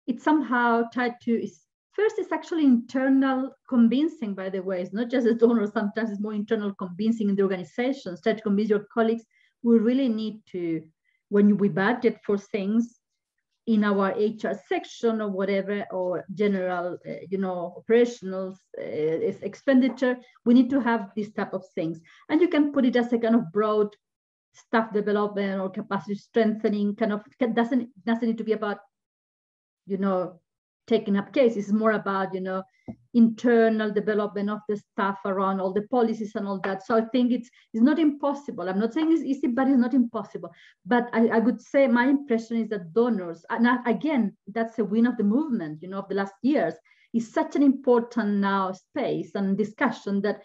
it's somehow tied to, first, it's actually internal convincing, by the way. It's not just a donor. Sometimes it's more internal convincing in the organizations. Try to convince your colleagues. We really need to, when we budget for things in our HR section or whatever, or general, operational expenditure, we need to have this type of things. And you can put it as a kind of broad staff development or capacity strengthening kind of, doesn't need to be about, taking up cases. Is more about, internal development of the staff around all the policies and all that. So I think it's not impossible. I'm not saying it's easy, but it's not impossible. But I would say my impression is that donors, and again, that's a win of the movement, of the last years, is such an important now space and discussion that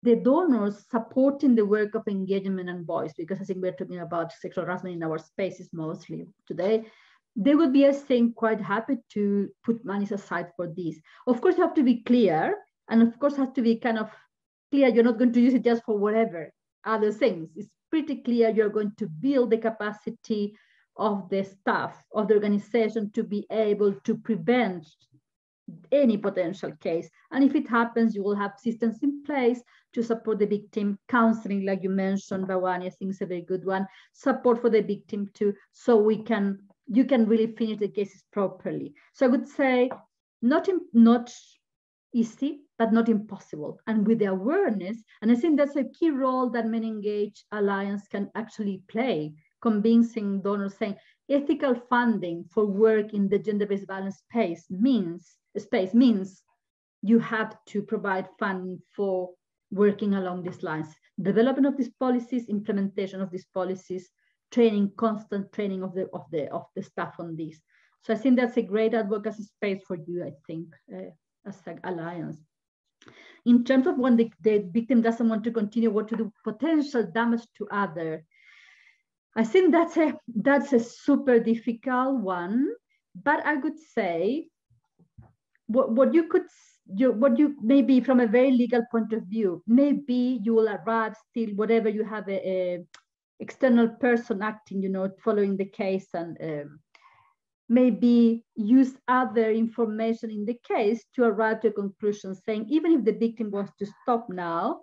the donors supporting the work of engagement and voice, because I think we're talking about sexual harassment in our spaces mostly today, they would be, I think, quite happy to put money aside for this. Of course, you have to be clear, and of course, has to be kind of clear. You're not going to use it just for whatever other things. It's pretty clear you're going to build the capacity of the staff, of the organization, to be able to prevent any potential case. And if it happens, you will have systems in place to support the victim, counseling, like you mentioned, Bhavani, I think is a very good one, support for the victim too, so you can really finish the cases properly. So I would say not easy, but not impossible. And with the awareness, and I think that's a key role that MenEngage Alliance can actually play, convincing donors, saying ethical funding for work in the gender-based violence space means you have to provide funding for working along these lines. Development of these policies, implementation of these policies, training, constant training of the staff on this. So I think that's a great advocacy space for you, I think, as an alliance. In terms of when the victim doesn't want to continue, what to do, potential damage to others, I think that's a super difficult one. But I would say what you maybe from a very legal point of view, maybe you will arrive still, whatever you have a external person acting, following the case, and maybe use other information in the case to arrive to a conclusion, saying, even if the victim wants to stop now,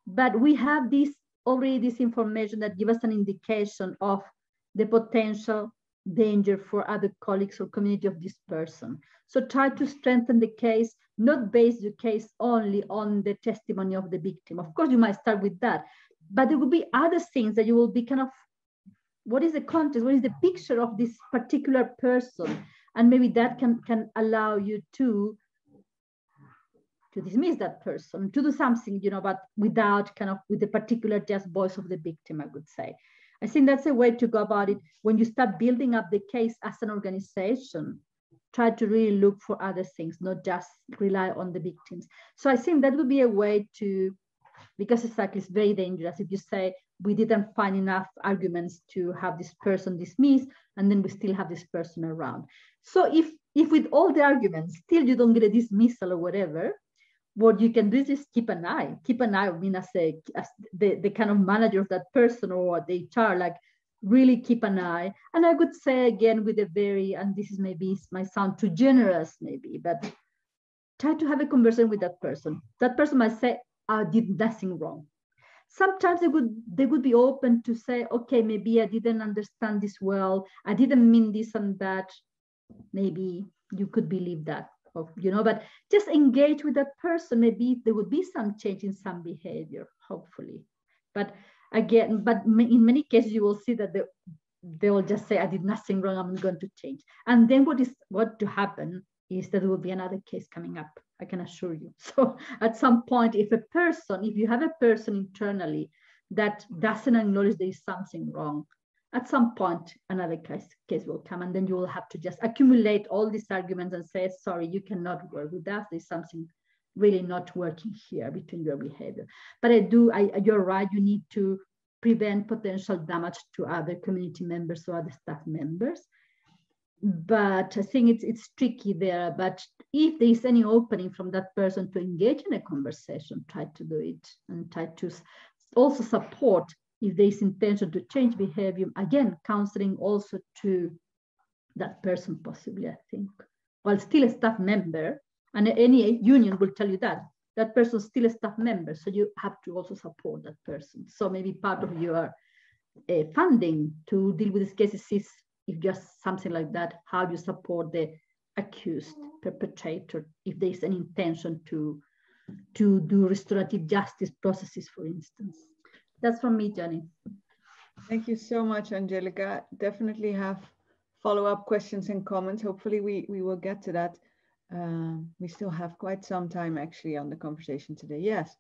but we have this information that gives us an indication of the potential danger for other colleagues or community of this person. So try to strengthen the case, not base the case only on the testimony of the victim. Of course, you might start with that, but there will be other things that you will be kind of, what is the context? What is the picture of this particular person? And maybe that can allow you to dismiss that person, to do something, but without kind of with the particular just voice of the victim, I would say. I think that's a way to go about it. When you start building up the case as an organization, try to really look for other things, not just rely on the victims. So I think that would be a way to, because exactly it's very dangerous if you say we didn't find enough arguments to have this person dismissed, and then we still have this person around. So if with all the arguments still you don't get a dismissal or whatever, what you can do is just keep an eye. I mean, as the kind of manager of that person or the HR, like really keep an eye. And I would say again with a very, and this is maybe might sound too generous maybe, but try to have a conversation with that person. That person might say, I did nothing wrong. Sometimes they would be open to say, okay, maybe I didn't understand this well. I didn't mean this and that. Maybe you could believe that, but just engage with that person. Maybe there would be some change in some behavior, hopefully. But again, in many cases, you will see that they will just say, I did nothing wrong, I'm going to change. And then what to happen is that there will be another case coming up, I can assure you. So at some point, if you have a person internally that doesn't acknowledge there is something wrong, at some point, another case will come, and then you will have to just accumulate all these arguments and say, sorry, you cannot work with us. There's something really not working here between your behavior. But you're right, you need to prevent potential damage to other community members or other staff members. But I think it's tricky there. But if there is any opening from that person to engage in a conversation, try to do it, and try to also support if there is intention to change behavior. Again, counseling also to that person possibly, I think. While still a staff member, and any union will tell you that person is still a staff member, so you have to also support that person. So maybe part of your funding to deal with these cases is, if just something like that, how do you support the accused perpetrator if there is an intention to do restorative justice processes, for instance. That's from me, Jenny. Thank you so much, Angelica. Definitely have follow-up questions and comments. Hopefully we will get to that. We still have quite some time actually on the conversation today. Yes.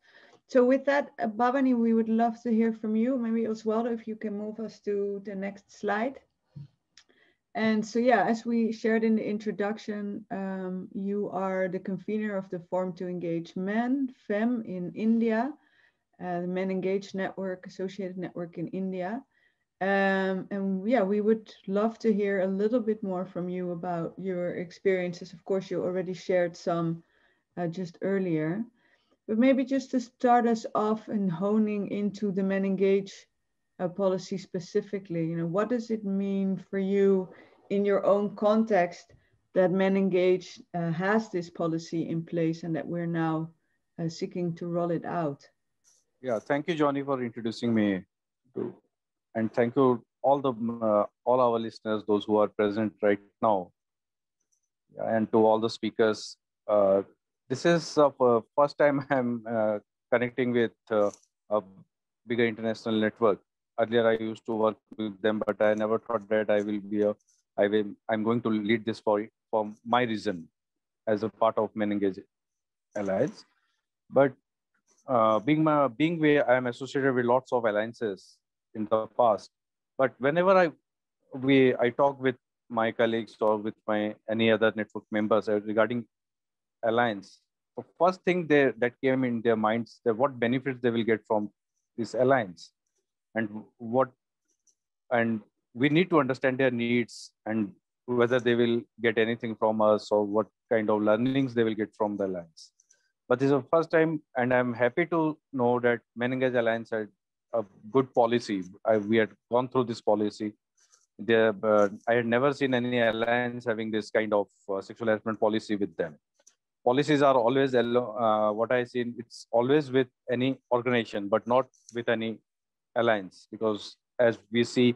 So with that, Bhavani, we would love to hear from you. Maybe Oswaldo, if you can move us to the next slide. And so, yeah, as we shared in the introduction, you are the convener of the Forum to Engage Men, FEM, in India, the MenEngage network, associated network in India. And yeah, we would love to hear a little bit more from you about your experiences. Of course, you already shared some just earlier, but maybe just to start us off and honing into the MenEngage policy specifically, what does it mean for you in your own context that MenEngage has this policy in place and that we're now seeking to roll it out? Yeah, thank you, Johnny, for introducing me to, and thank you all our listeners, those who are present right now, and to all the speakers. This is the first time I'm connecting with a bigger international network. Earlier, I used to work with them, but I never thought that I'm going to lead this for my reason as a part of MenEngage Alliance. But being where I am associated with lots of alliances in the past, but whenever I talk with my colleagues or with any other network members regarding alliance, the first thing that came in their minds, that what benefits they will get from this alliance, and we need to understand their needs and whether they will get anything from us or what kind of learnings they will get from the alliance. But this is the first time, and I'm happy to know that MenEngage Alliance had a good policy. We had gone through this policy. I had never seen any alliance having this kind of sexual harassment policy with them. Policies are always, what I see, it's always with any organization, but not with any alliance, because as we see,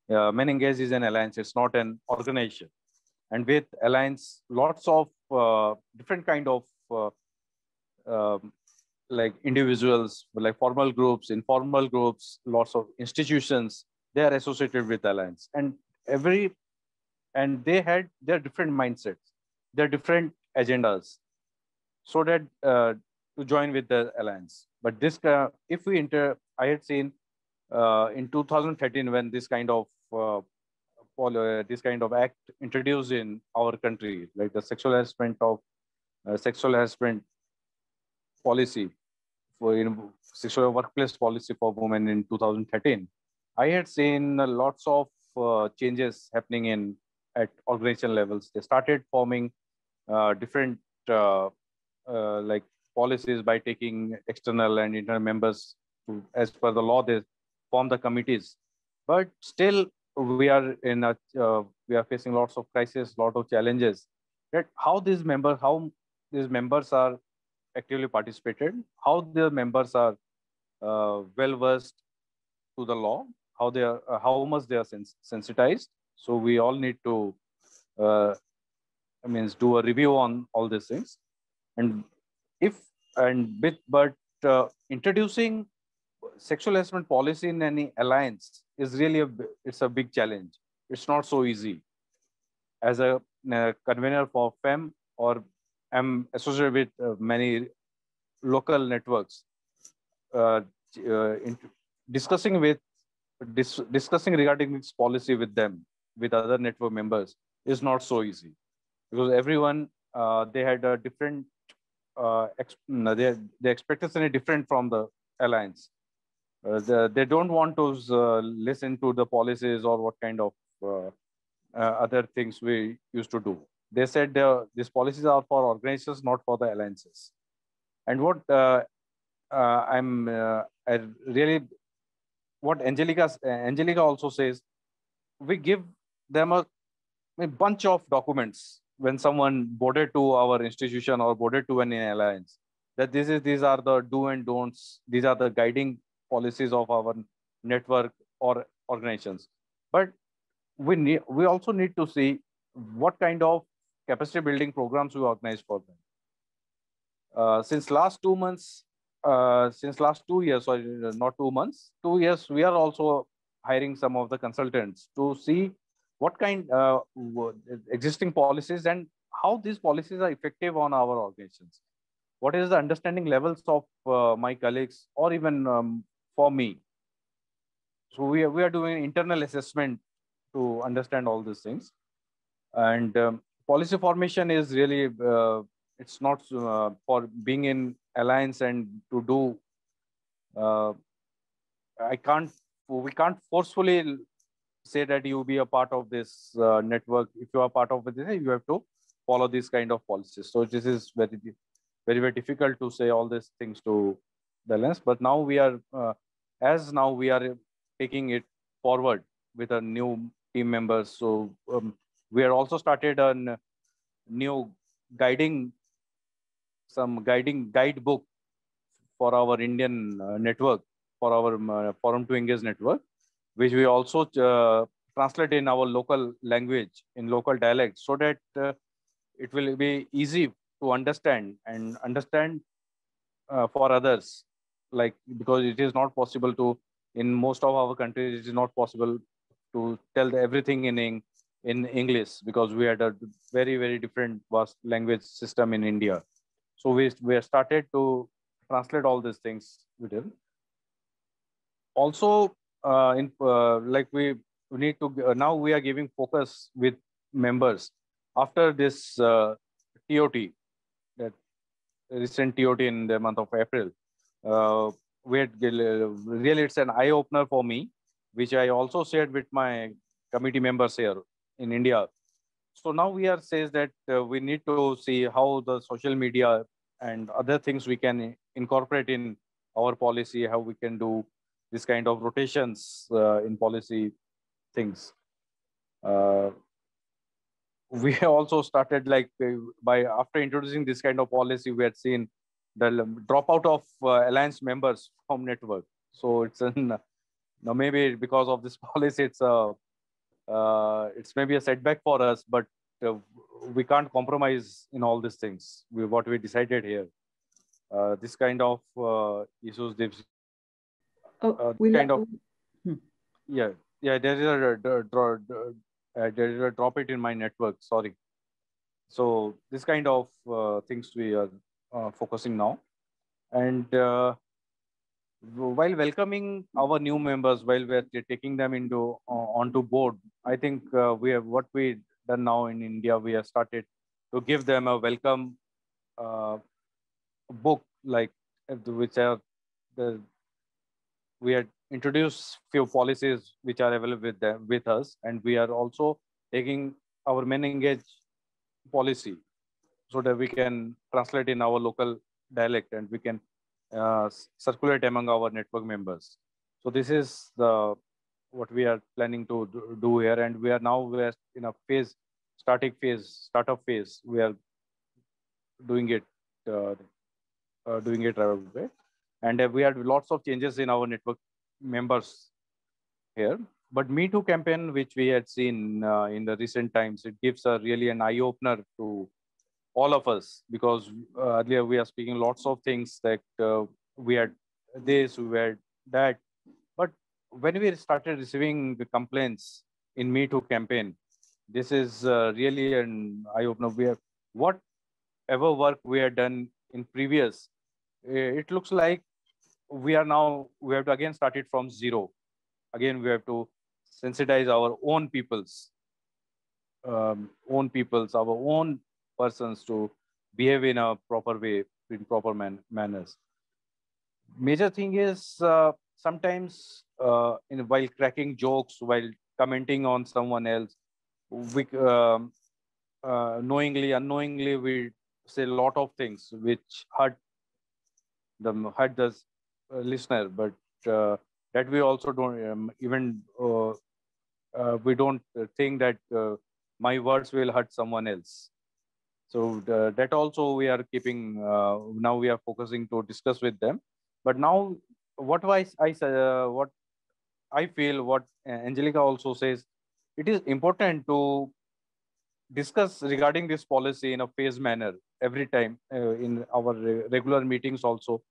MenEngage is an alliance, it's not an organization. And with alliance, lots of different kind of like individuals, like formal groups, informal groups, lots of institutions, they are associated with alliance, and they had their different mindsets, their different agendas, so that to join with the alliance. But this, if we I had seen in 2013 when this kind of this kind of act introduced in our country, like the sexual harassment policy for sexual workplace policy for women in 2013, I had seen lots of changes happening at organization levels. They started forming different like policies by taking external and internal members as per the law. They form the committees, but still we are facing lots of crises, lot of challenges. That how these members are actively participated, how their members are well versed to the law, how much they are sensitized. So we all need to do a review on all these things. And introducing sexual harassment policy in any alliance is really it's a big challenge. It's not so easy. As a convener for FEM, or I'm associated with many local networks, discussing regarding this policy with them, with other network members, is not so easy, because everyone they had a different their expectation is different from the alliance. They don't want to listen to the policies or what kind of other things we used to do. They said these policies are for organizations, not for the alliances. And what what Angelica also says, we give them a bunch of documents when someone boarded to our institution or boarded to an alliance, that these are the do and don'ts, these are the guiding policies of our network or organizations. But we also need to see what kind of capacity building programs we organize for them. Since last 2 years, sorry, not 2 months, 2 years, we are also hiring some of the consultants to see what kind existing policies and how these policies are effective on our organizations. What is the understanding levels of my colleagues, or even for me? So we are doing internal assessment to understand all these things. And policy formation is really it's not for being in alliance and to do. We can't forcefully say that you be a part of this network. If you are part of it, you have to follow these kind of policies. So this is very, very, very difficult to say all these things to the alliance. But now we are, now we are taking it forward with a new team members. So we are also started a new guidebook for our Indian network, for our Forum to Engage network, which we also translate in our local language, in local dialect, so that it will be easy to understand for others. Like, because it is not possible to, in most of our countries, it is not possible to tell everything in English, because we had a very, very different vast language system in India. So we started to translate all these things with them. Also, like we need to, now we are giving focus with members after this TOT, that recent TOT in the month of April. Really, it's an eye opener for me, which I also shared with my committee members here in India. So now we are says that we need to see how the social media and other things we can incorporate in our policy, how we can do this kind of rotations in policy things. We also started, like, after introducing this kind of policy, we had seen the dropout of alliance members from network. So it's now maybe because of this policy, it's maybe a setback for us, but we can't compromise in all these things. What we decided here, this kind of issues, yeah, there is a drop it in my network. Sorry. So this kind of things we are focusing now, and while welcoming our new members, while we're taking them into onto board, I think we have what we done now in India. We have started to give them a welcome uh, book, like which are the we had introduced few policies which are available with them with us, and we are also taking our MenEngage policy so that we can translate in our local dialect and we can circulate among our network members. So this is the what we are planning to do here, and we are in a startup phase. We are doing it uh, right away, and we had lots of changes in our network members here. But Me Too campaign, which we had seen in the recent times, it gives a really an eye opener to all of us, because earlier we are speaking lots of things that we had this, we had that. But when we started receiving the complaints in Me Too campaign, this is really an eye opener. We have whatever work we had done in previous, it looks like we have to again start it from zero. Again, we have to sensitize our own peoples, our own persons to behave in a proper way, in proper manners. Major thing is sometimes while cracking jokes, while commenting on someone else, we knowingly, unknowingly, we say a lot of things which hurt the listener, but that we also don't even we don't think that my words will hurt someone else. So that also we are keeping. Now we are focusing to discuss with them. But now, what I feel, what Angelica also says, it is important to discuss regarding this policy in a phased manner every time in our regular meetings. Also,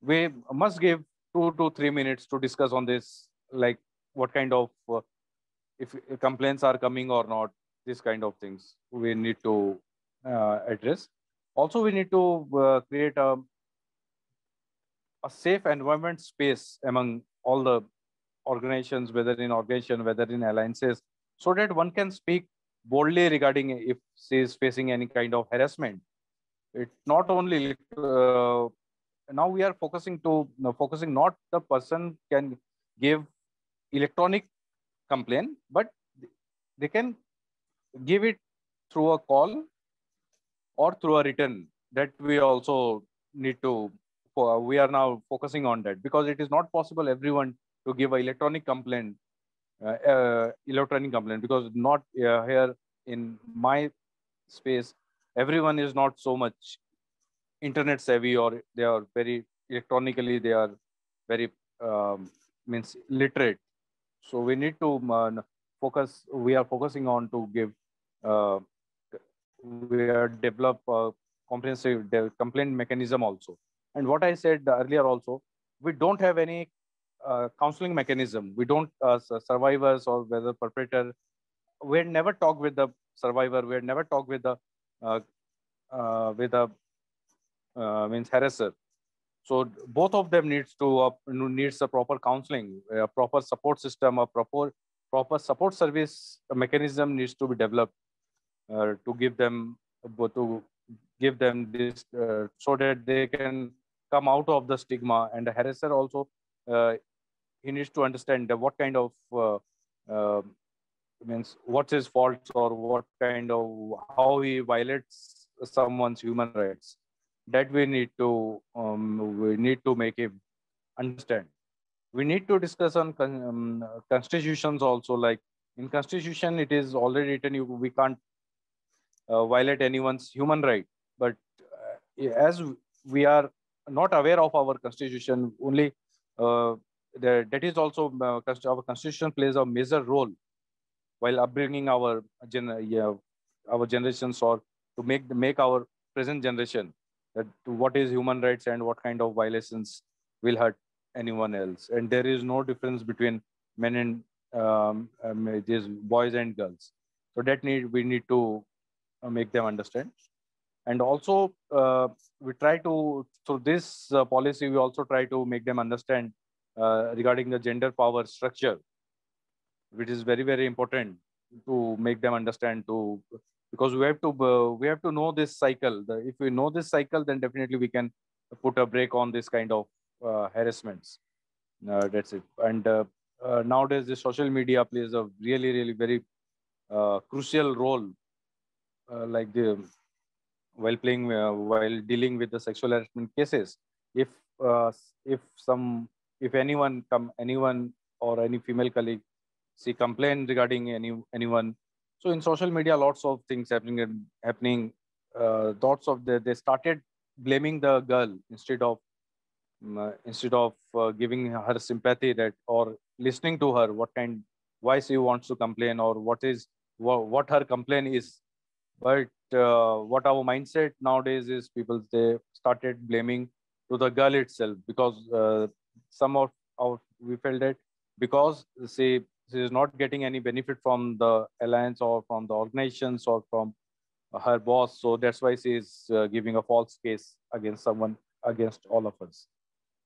we must give 2 to 3 minutes to discuss on this, like what kind of if complaints are coming or not, this kind of things we need to address. Also, we need to create a safe environment space among all the organizations, whether in organization, whether in alliances, so that one can speak boldly regarding if she is facing any kind of harassment. It not only now we are focusing not the person can give electronic complaint, but they can give it through a call or through a written. That we also need to we are now focusing on that, because it is not possible everyone to give an electronic complaint, because not here in my space everyone is not so much internet savvy, or they are very electronically, they are very means literate. So we need to focus. We are focusing on to give. We are develop a comprehensive complaint mechanism also. And what I said earlier also, we don't have any counseling mechanism. We don't survivors or whether perpetrator. We had never talked with the survivor. We had never talked with the means harasser. So both of them needs a proper counseling, a proper support system, a proper support service mechanism needs to be developed to give them this so that they can come out of the stigma. And the harasser also he needs to understand what kind of uh, means what's his faults, or what kind of how he violates someone's human rights. That we need to make him understand. We need to discuss on constitutions also. Like in constitution, it is already written we can't violate anyone's human right. But as we are not aware of our constitution, only that is also our constitution plays a major role while upbringing our generations, or to make our present generation that what is human rights and what kind of violations will hurt anyone else. And there is no difference between men and these boys and girls. So that we need to make them understand. And also we try to, through this policy, we also try to make them understand regarding the gender power structure, which is very, very important to make them understand. Because we have to know this cycle. If we know this cycle, then definitely we can put a break on this kind of harassments. That's it. And nowadays, the social media plays a really, really very crucial role, like while dealing with the sexual harassment cases. If uh, if anyone or any female colleague complain regarding anyone, so in social media, lots of things happening. Lots of they started blaming the girl instead of giving her sympathy, that or listening to her why she wants to complain, or what her complaint is. But what our mindset nowadays is, people, they started blaming to the girl itself, because some of we felt that because she is not getting any benefit from the alliance or from the organizations or from her boss, so that's why she is giving a false case against all of us.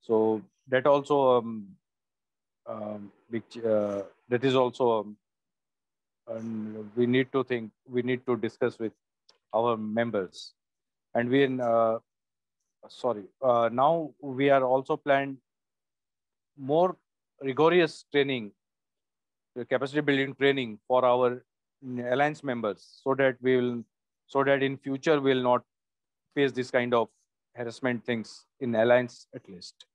So that also that is also and we need to discuss with our members. And now we are also planned more rigorous training, capacity building training for our alliance members, so that in future we'll not face this kind of harassment things in alliance, at least.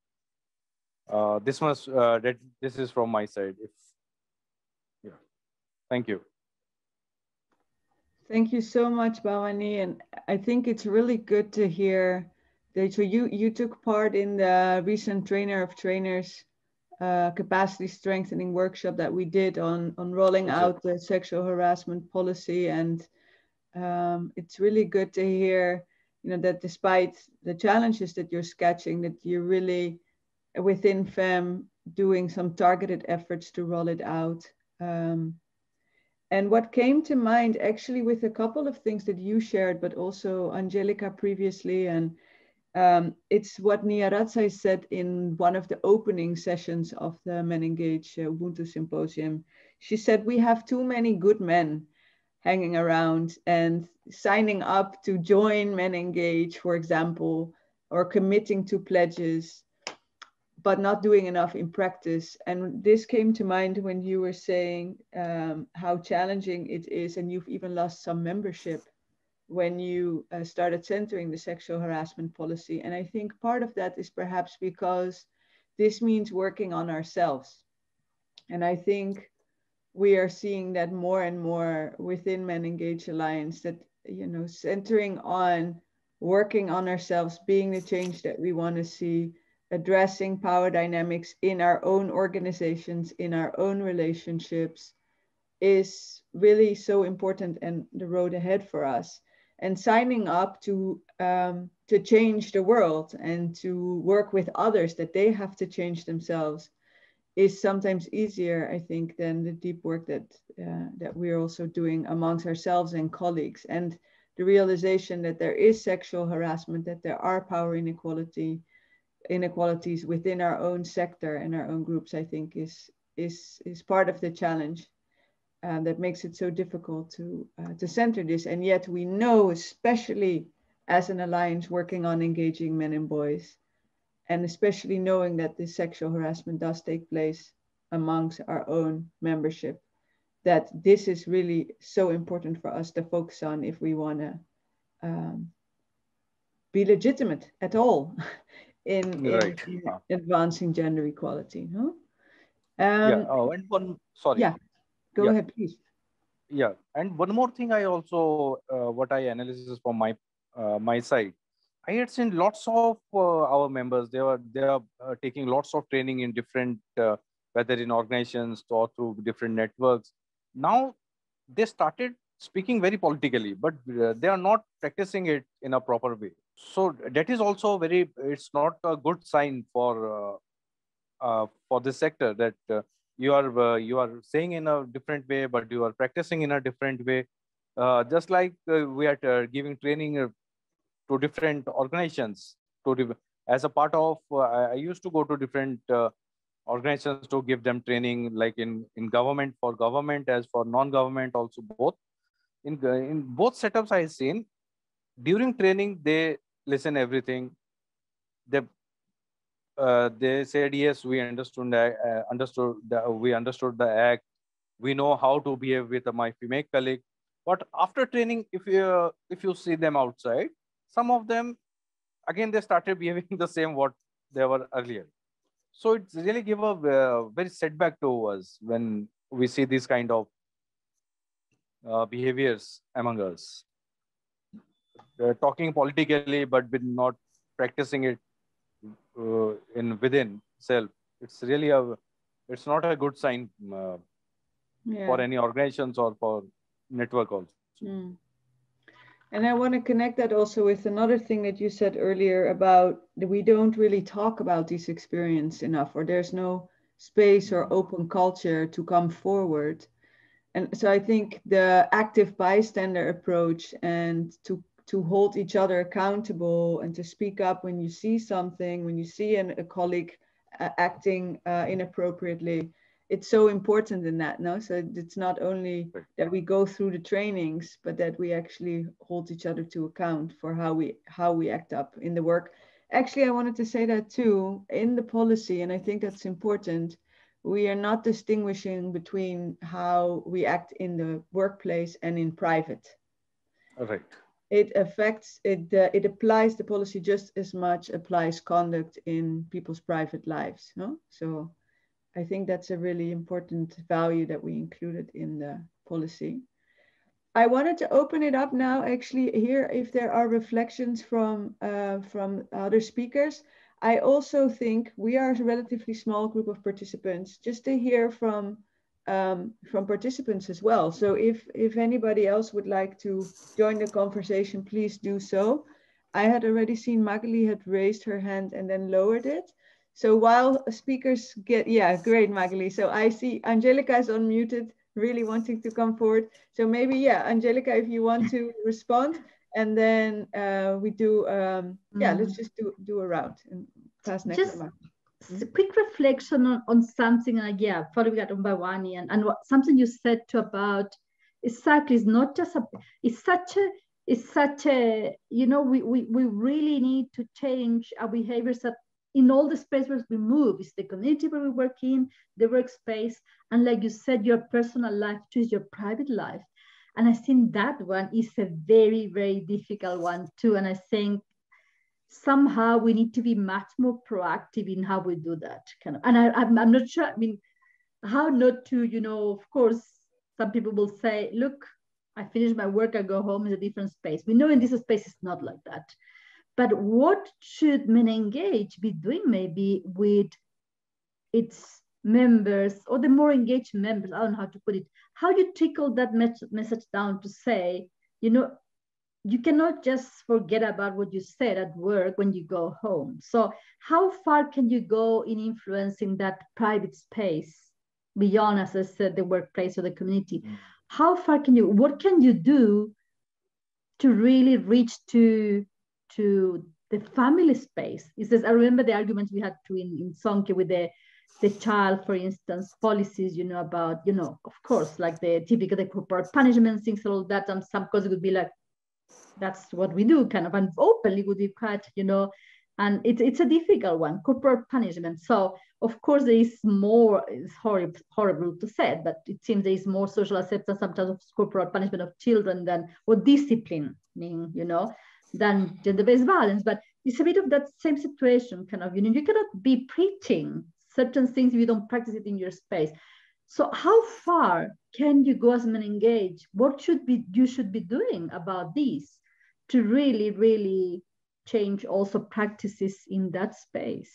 This is from my side. Thank you. Thank you so much, Bhavani. And I think it's really good to hear that you took part in the recent Trainer of Trainers capacity strengthening workshop that we did on rolling out the sexual harassment policy. And it's really good to hear, that despite the challenges that you're sketching, that you're really within FEM doing some targeted efforts to roll it out. And what came to mind actually with a couple of things that you shared, but also Angelica previously, and it's what Nia Ratsai said in one of the opening sessions of the MenEngage Ubuntu Symposium. She said, we have too many good men hanging around and signing up to join MenEngage, for example, or committing to pledges, but not doing enough in practice. And this came to mind when you were saying how challenging it is, and you've even lost some membership when you started centering the sexual harassment policy. And I think part of that is perhaps because this means working on ourselves. And I think we are seeing that more and more within MenEngage Alliance, that, centering on working on ourselves, being the change that we want to see, addressing power dynamics in our own organizations, in our own relationships, is really so important and the road ahead for us. And signing up to change the world and to work with others, that they have to change themselves, is sometimes easier, I think, than the deep work that we're also doing amongst ourselves and colleagues. And the realization that there is sexual harassment, that there are power inequalities within our own sector and our own groups, I think is part of the challenge that makes it so difficult to center this. And yet we know, especially as an alliance working on engaging men and boys, and especially knowing that this sexual harassment does take place amongst our own membership, that this is really so important for us to focus on if we want to be legitimate at all in advancing gender equality. No? And sorry. Yeah, go ahead, please. Yeah, and one more thing, I also what I analysis from my side, I had seen lots of our members. They are taking lots of training in different, whether in organizations or through different networks. Now they started speaking very politically, but they are not practicing it in a proper way. So that is also it's not a good sign for this sector, that you are saying in a different way, but you are practicing in a different way. Just like we are giving training to different organizations. As a part of, I used to go to different organizations to give them training, like in government, for government as for non-government also, both. In both setups I've seen, during training, they listen everything. They said, yes, we understood we understood the act. We know how to behave with my female colleague. But after training, if you see them outside, some of them, again, they started behaving the same what they were earlier. So it's really give a very setback to us when we see these kind of behaviors among us. Talking politically, but with not practicing it within self. It's really it's not a good sign for any organizations or for network also. Mm. And I want to connect that also with another thing that you said earlier about that we don't really talk about this experience enough, or there's no space or open culture to come forward. And so I think the active bystander approach and to hold each other accountable and to speak up when you see something, when you see a colleague acting inappropriately, it's so important in that, no? So it's not only that we go through the trainings, but that we actually hold each other to account for how we act up in the work. Actually, I wanted to say that too, in the policy, and I think that's important, we are not distinguishing between how we act in the workplace and in private. Right. It affects, it applies, the policy just as much applies conduct in people's private lives, no? So I think that's a really important value that we included in the policy. I wanted to open it up now, actually, here, if there are reflections from other speakers. I also think we are a relatively small group of participants, just to hear from participants as well. So if anybody else would like to join the conversation, please do so. I had already seen Magali had raised her hand and then lowered it. So while speakers get, yeah, great, Magali. So I see Angelica is unmuted, really wanting to come forward. So maybe, yeah, Angelica, if you want to respond, and then we do, yeah, let's just do a round and pass next to Magali. A quick reflection on something, yeah, following up on Bawani and something you said too about exactly, it's not just it's such a, you know, we really need to change our behaviors in all the spaces where we move. It's the community where we work in, the workspace, and like you said, your personal life too is your private life. And I think that one is a very, very difficult one too. And I think somehow we need to be much more proactive in how we do that kind of. And I'm not sure, I mean, how not to, you know, of course, some people will say, look, I finish my work, I go home, in a different space. We know in this space it's not like that. But what should MenEngage be doing maybe with its members or the more engaged members? I don't know how to put it. How you trickle that message down to say, you know, you cannot just forget about what you said at work when you go home. So how far can you go in influencing that private space beyond, as I said, the workplace or the community? How far can you, what can you do to really reach to the family space? It says, I remember the arguments we had to in Sonke with the child, for instance, policies, you know, about, you know, of course, like the typical, the corporate punishment, things and all that. And some causes would be like, that's what we do, kind of, and openly would be quite, you know, and it's a difficult one, corporal punishment. So of course there is more, it's horrible to say, but it seems there is more social acceptance sometimes of corporal punishment of children than, or disciplining, you know, than gender-based violence. But it's a bit of that same situation, kind of, you know, you cannot be preaching certain things if you don't practice it in your space. So how far can you go as MenEngage? What you should be doing about this to really, really change also practices in that space?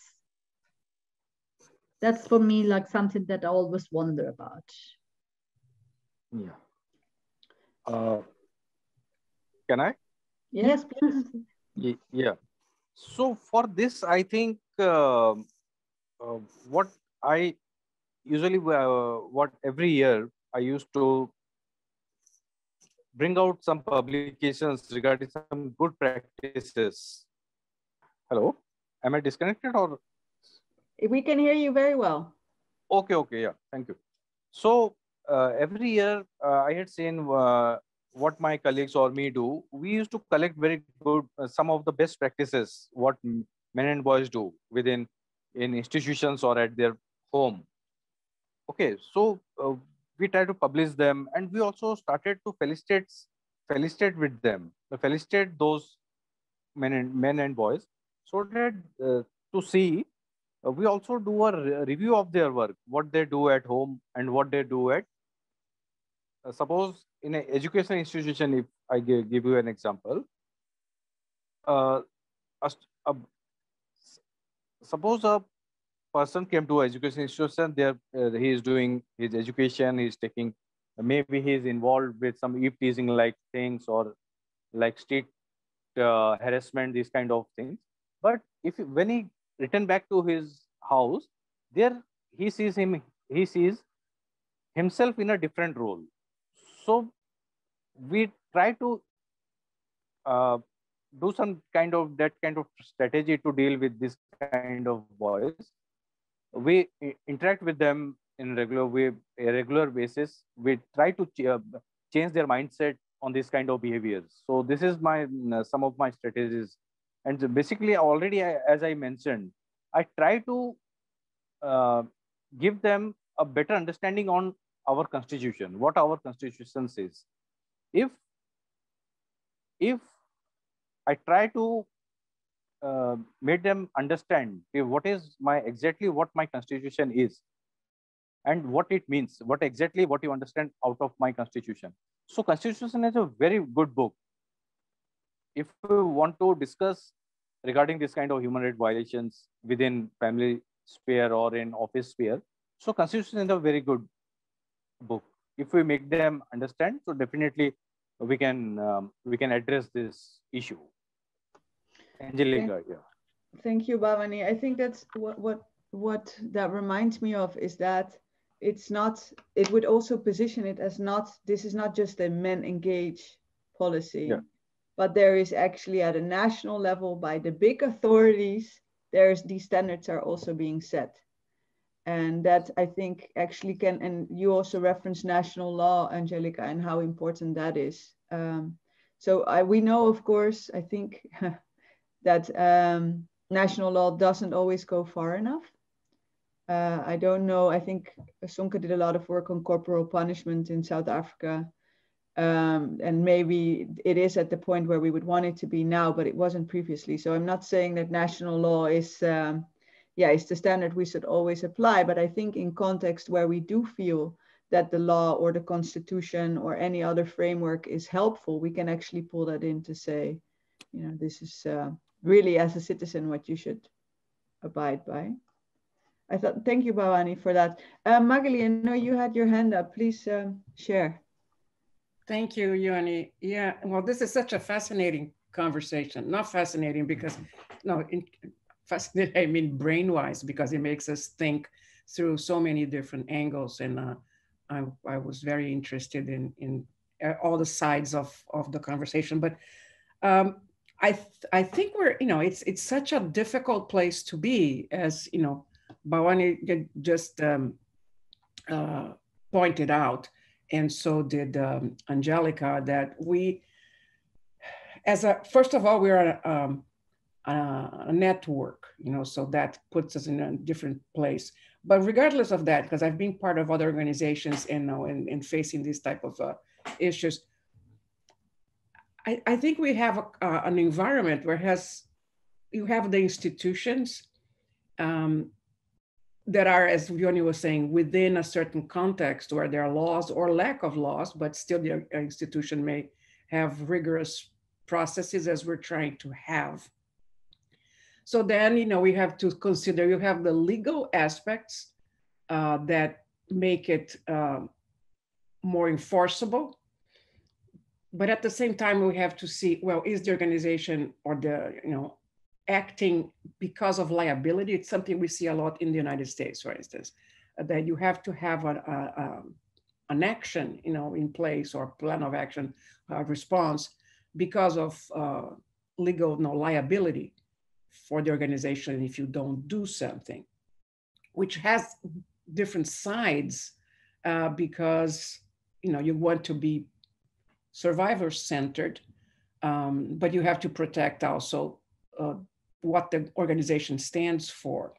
That's for me like something that I always wonder about. Yeah. Can I? Yes, please. Yeah. So for this, I think what I usually, what every year I used to bring out some publications regarding some good practices. Hello, am I disconnected or? We can hear you very well. Okay, yeah, thank you. So every year I had seen what my colleagues or me do. We used to collect very good, some of the best practices, what men and boys do in institutions or at their home. Okay, so we try to publish them, and we also started to felicitate with them, felicitate those men and boys, so that to see we also do a review of their work, what they do at home and what they do at suppose in an education institution. If I give you an example, uh, a, st- a, suppose a person came to an education institution, there he is doing his education, he's taking, maybe he is involved with some eve teasing like things, or like street harassment, these kind of things. But if when he return back to his house, there he sees himself in a different role. So we try to uh, do some kind of that kind of strategy to deal with this kind of boys. We interact with them in a regular basis. We try to change their mindset on this kind of behaviors. So this is my some of my strategies. And so basically, already as I mentioned, I try to uh, give them a better understanding on our constitution, what our constitution says. If I try to make them understand what is my exactly what my constitution is and what it means, what you understand out of my constitution. So constitution is a very good book. If we want to discuss regarding this kind of human right violations within family sphere or in office sphere, so constitution is a very good book. If we make them understand, so definitely we can address this issue. Angelica, yeah. Thank you, Bhavani. I think that's what that reminds me of is that it's not, it would also position it as not, this is not just a MenEngage policy, Yeah. but there is actually at a national level by the big authorities, these standards are also being set. And that I think actually can, and you also referenced national law, Angelica, and how important that is. So we know, of course, I think that national law doesn't always go far enough. I don't know, I think Sonke did a lot of work on corporal punishment in South Africa. And maybe it is at the point where we would want it to be now, but it wasn't previously. So I'm not saying that national law is, is the standard we should always apply. But I think in context where we do feel that the law or the constitution or any other framework is helpful, we can actually pull that in to say, this is really as a citizen what you should abide by. I thought, thank you, Bhavani, for that. Magali, I know you had your hand up. Please share. Thank you, Yoni. Yeah, well, this is such a fascinating conversation. Not fascinating because, fascinating, I mean brain-wise, because it makes us think through so many different angles. And I was very interested in all the sides of the conversation. But I think we're, it's such a difficult place to be, as, Bhavani just pointed out, and so did Angelica, that we, first of all, we're a network, so that puts us in a different place. But regardless of that, because I've been part of other organizations and facing these type of issues, I think we have an environment where you have the institutions that are, as Yoni was saying, within a certain context where there are laws or lack of laws, but still the institution may have rigorous processes as we're trying to have. So then, we have to consider, you have the legal aspects that make it more enforceable. But at the same time, we have to see, well, is the organization or the, acting because of liability? It's something we see a lot in the United States, for instance, that you have to have an action, in place, or plan of action response because of legal liability for the organization if you don't do something, which has different sides because, you know, you want to be survivor-centered, but you have to protect also what the organization stands for.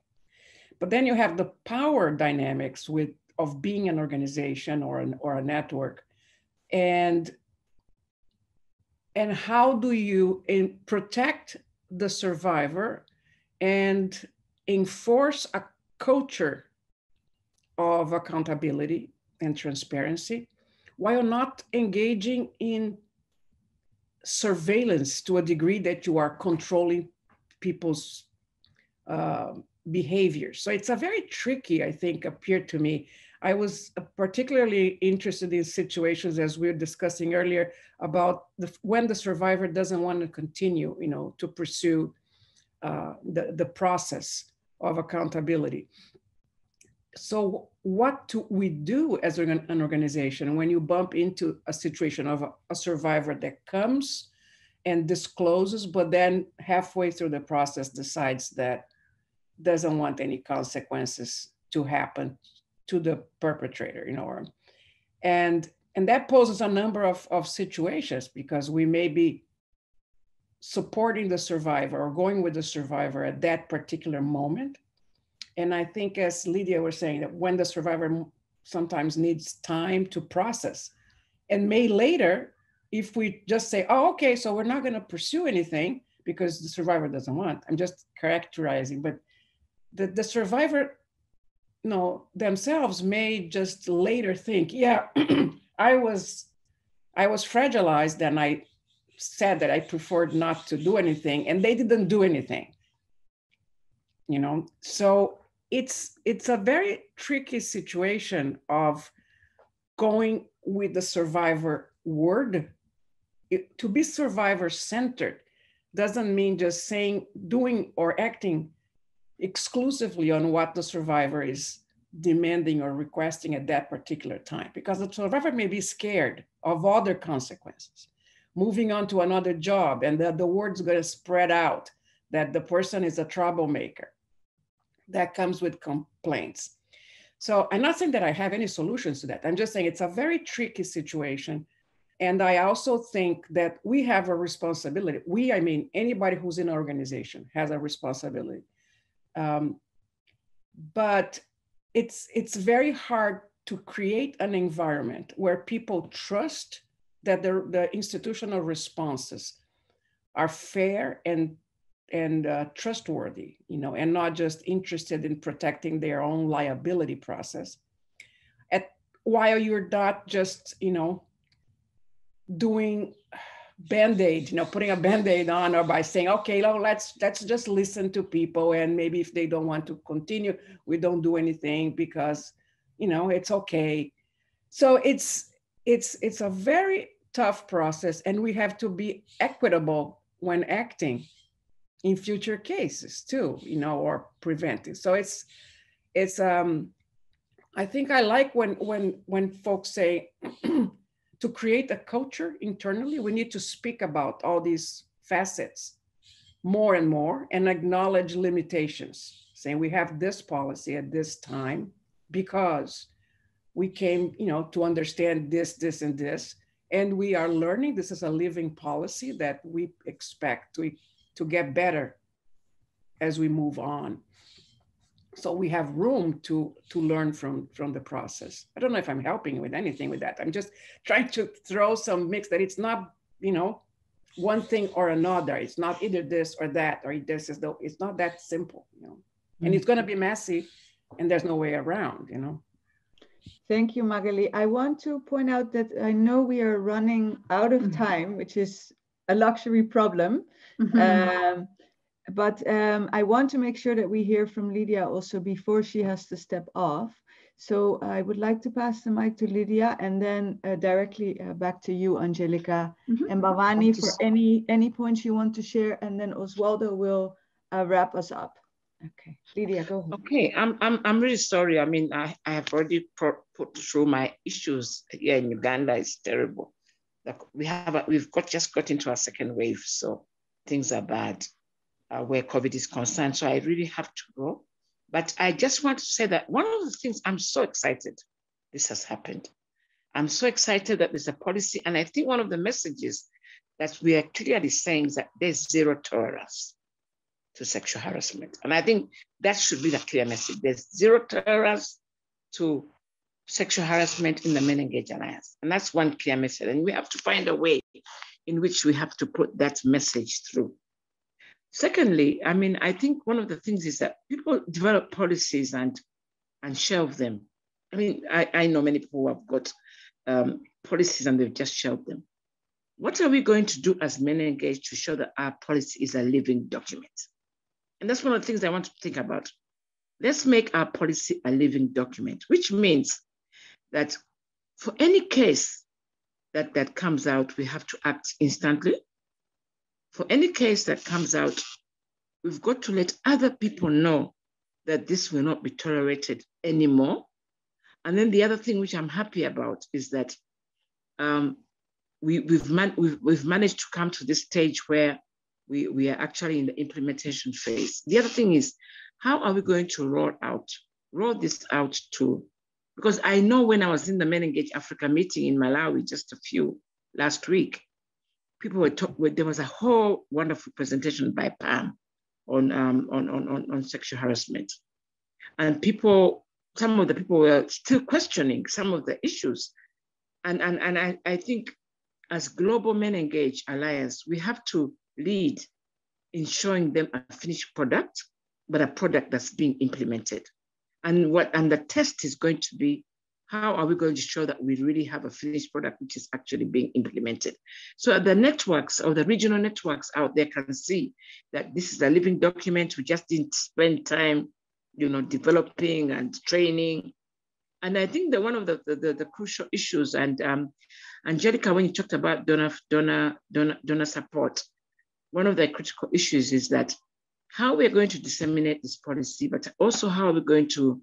But then you have the power dynamics of being an organization or a network, and how do you protect the survivor and enforce a culture of accountability and transparency while not engaging in surveillance to a degree that you are controlling people's behavior. So it's a very tricky, I think, appeared to me. I was particularly interested in situations, as we were discussing earlier, about when the survivor doesn't want to continue, you know, to pursue the process of accountability. So what do we do as an organization when you bump into a situation of a survivor that comes and discloses, but then halfway through the process decides that doesn't want any consequences to happen to the perpetrator, you know, and that poses a number of situations, because we may be supporting the survivor or going with the survivor at that particular moment. And I think, as Lydia was saying, that when the survivor sometimes needs time to process, and may later, if we just say, oh, okay, so we're not going to pursue anything because the survivor doesn't want, I'm just characterizing, but the survivor, you know, themselves may just later think, yeah, I was fragilized, and I said that I preferred not to do anything, and they didn't do anything, you know. So it's a very tricky situation of going with the survivor word. To be survivor-centered doesn't mean just saying, doing, or acting exclusively on what the survivor is demanding or requesting at that particular time, because the survivor may be scared of other consequences, moving on to another job, and the word's going to spread out that the person is a troublemaker. That comes with complaints. So I'm not saying that I have any solutions to that. I'm just saying it's a very tricky situation. And I also think that we have a responsibility. We, I mean, anybody who's in an organization has a responsibility. But it's very hard to create an environment where people trust that the institutional responses are fair and trustworthy, you know, and not just interested in protecting their own liability process. While you're not just, you know, doing Band-Aid, you know, putting a Band-Aid on, or by saying, okay, well, let's just listen to people, and maybe if they don't want to continue, we don't do anything because, you know, it's okay. So it's a very tough process, and we have to be equitable when acting in future cases too, you know, or preventing. So it's I think I like when folks say to create a culture internally, we need to speak about all these facets more and more and acknowledge limitations, saying we have this policy at this time because we came, you know, to understand this, and this, and we are learning. This is a living policy that we expect to get better as we move on. So we have room to learn from the process. I don't know if I'm helping with anything with that. I'm just trying to throw some mix that it's not, you know, one thing or another. It's not either this or that, or this is though. It's not that simple, you know. And it's going to be messy, and there's no way around, you know. Thank you, Magali. I want to point out that I know we are running out of time, which is a luxury problem. But I want to make sure that we hear from Lydia also before she has to step off. So I would like to pass the mic to Lydia, and then directly back to you, Angelica, and Bhavani, for any points you want to share, and then Oswaldo will wrap us up. Okay, Lydia, go ahead. Okay, I'm really sorry. I mean, I have already put through my issues here in Uganda. It's terrible. Like we've just got into a second wave, so things are bad where COVID is concerned. So I really have to go. But I just want to say that one of the things I'm so excited this has happened. I'm so excited that there's a policy. And I think one of the messages that we are clearly saying is that there's zero tolerance to sexual harassment. And I think that should be the clear message. There's zero tolerance to sexual harassment in the MenEngage Alliance. And that's one clear message. And we have to find a way in which we have to put that message through. Secondly, I mean, I think one of the things is that people develop policies and shelve them. I mean, I know many people who have got policies and they've just shelved them. What are we going to do as MenEngage to show that our policy is a living document? And that's one of the things I want to think about. Let's make our policy a living document, which means that for any case that comes out, we have to act instantly. For any case that comes out, we've got to let other people know that this will not be tolerated anymore. And then the other thing which I'm happy about is that we've managed to come to this stage where we are actually in the implementation phase. The other thing is, how are we going to roll this out to, because I know when I was in the MenEngage Africa meeting in Malawi just last week, people were talking, there was a whole wonderful presentation by Pam on sexual harassment. And some of the people were still questioning some of the issues. And I think as Global MenEngage Alliance, we have to lead in showing them a finished product, but a product that's being implemented. And the test is going to be, how are we going to show that we really have a finished product which is actually being implemented? So the networks or the regional networks out there can see that this is a living document. We just didn't spend time, developing and training. And I think that one of the crucial issues, and Angelica, when you talked about donor support, one of the critical issues is that how we're going to disseminate this policy, but also how we're going to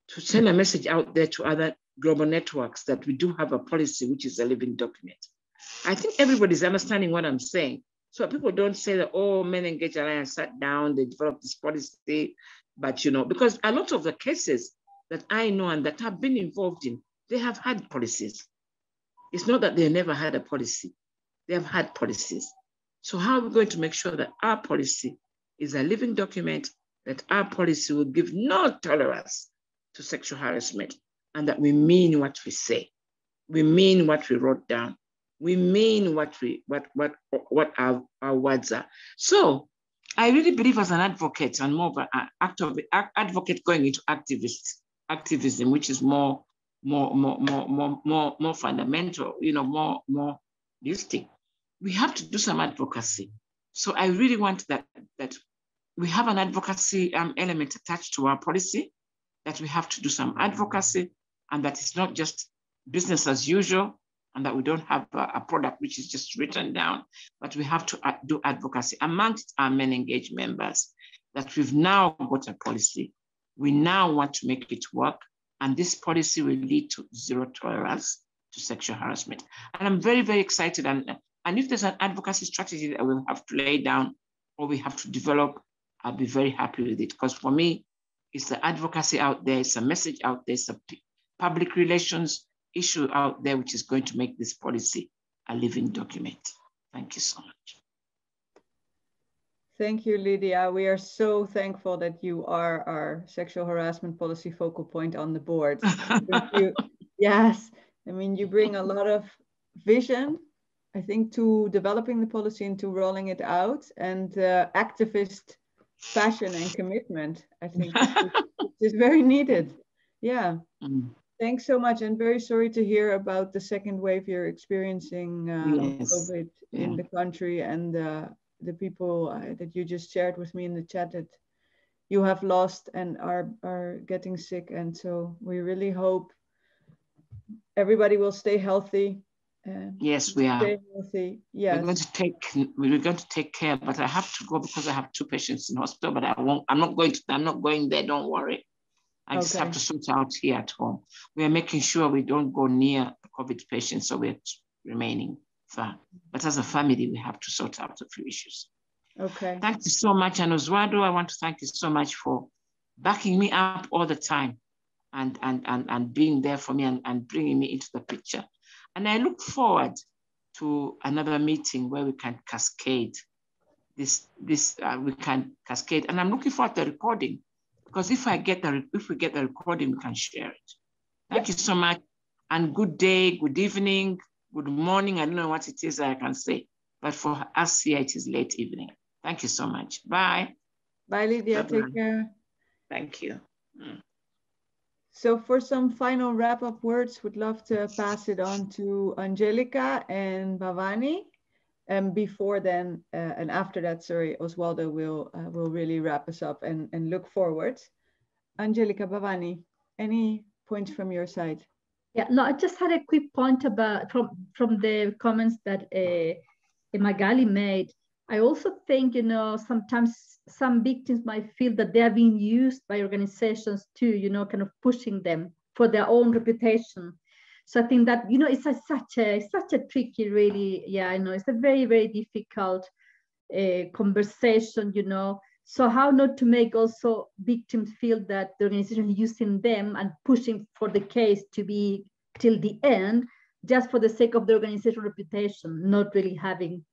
send a message out there to other global networks that we do have a policy which is a living document. I think everybody's understanding what I'm saying. So people don't say that, oh, MenEngage Alliance sat down, they developed this policy, but because a lot of the cases that I know and that have been involved in, they have had policies. It's not that they never had a policy. They have had policies. So how are we going to make sure that our policy is a living document, that our policy will give no tolerance to sexual harassment, and that we mean what we say, we mean what we wrote down, we mean what our words are. So I really believe as an advocate and more of an advocate going into activism, which is more fundamental, more holistic. We have to do some advocacy. So I really want that we have an advocacy element attached to our policy, that we have to do some advocacy, and that it's not just business as usual, and that we don't have a product which is just written down, but we have to do advocacy amongst our MenEngage members, that we've now got a policy. We now want to make it work, and this policy will lead to zero tolerance to sexual harassment. And I'm very, very excited. And if there's an advocacy strategy that we'll have to lay down or we have to develop, I'll be very happy with it. Because for me, it's the advocacy out there, it's a message out there, it's a public relations issue out there, which is going to make this policy a living document. Thank you so much. Thank you, Lydia. We are so thankful that you are our sexual harassment policy focal point on the board. Yes, I mean, you bring a lot of vision, I think, to developing the policy and to rolling it out, and activist passion and commitment, I think, is very needed. Yeah. Thanks so much. And very sorry to hear about the second wave you're experiencing yes. of COVID in the country, and the people that you just shared with me in the chat that you have lost and are getting sick. And so we really hope everybody will stay healthy. Yes, we are. Stay healthy. Yes. We're going to take care, but I have to go because I have 2 patients in hospital, but I'm not going there, don't worry. I just have to sort out here at home. We are making sure we don't go near the COVID patients, so we're remaining far. But as a family, we have to sort out a few issues. Okay. Thank you so much. And Oswaldo, I want to thank you so much for backing me up all the time and being there for me and bringing me into the picture. And I look forward to another meeting where we can cascade we can cascade. And I'm looking forward to the recording, because if we get the recording, we can share it. Thank you so much. And good day, good evening, good morning. I don't know what it is I can say, but for us here, it is late evening. Thank you so much. Bye. Bye, Lydia. Bye-bye. Take care. Thank you. So for some final wrap-up words, would love to pass it on to Angelica and Bhavani. And before then, and after that, sorry, Oswaldo will really wrap us up and look forward. Angelica, Bhavani, any points from your side? Yeah, no, I just had a quick point about from the comments that Magali made. I also think, you know, sometimes some victims might feel that they are being used by organizations to, you know, kind of pushing them for their own reputation. So I think that, you know, it's such a tricky, really, yeah, I know, it's a very, very difficult conversation, you know. So how not to make also victims feel that the organization is using them and pushing for the case to be till the end, just for the sake of the organizational reputation, not really having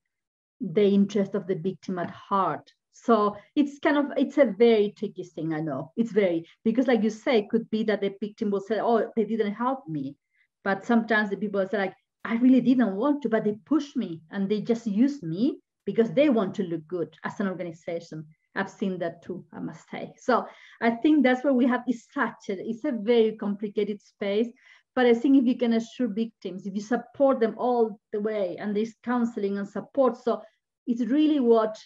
the interest of the victim at heart. So it's a very tricky thing, I know. It's very, because like you say, it could be that the victim will say, oh, they didn't help me. But sometimes the people say like, I really didn't want to, but they pushed me and they just used me because they want to look good as an organization. I've seen that too, I must say. So I think that's where we have, it's a very complicated space. But I think if you can assure victims, if you support them all the way, and there's counseling and support, so it's really what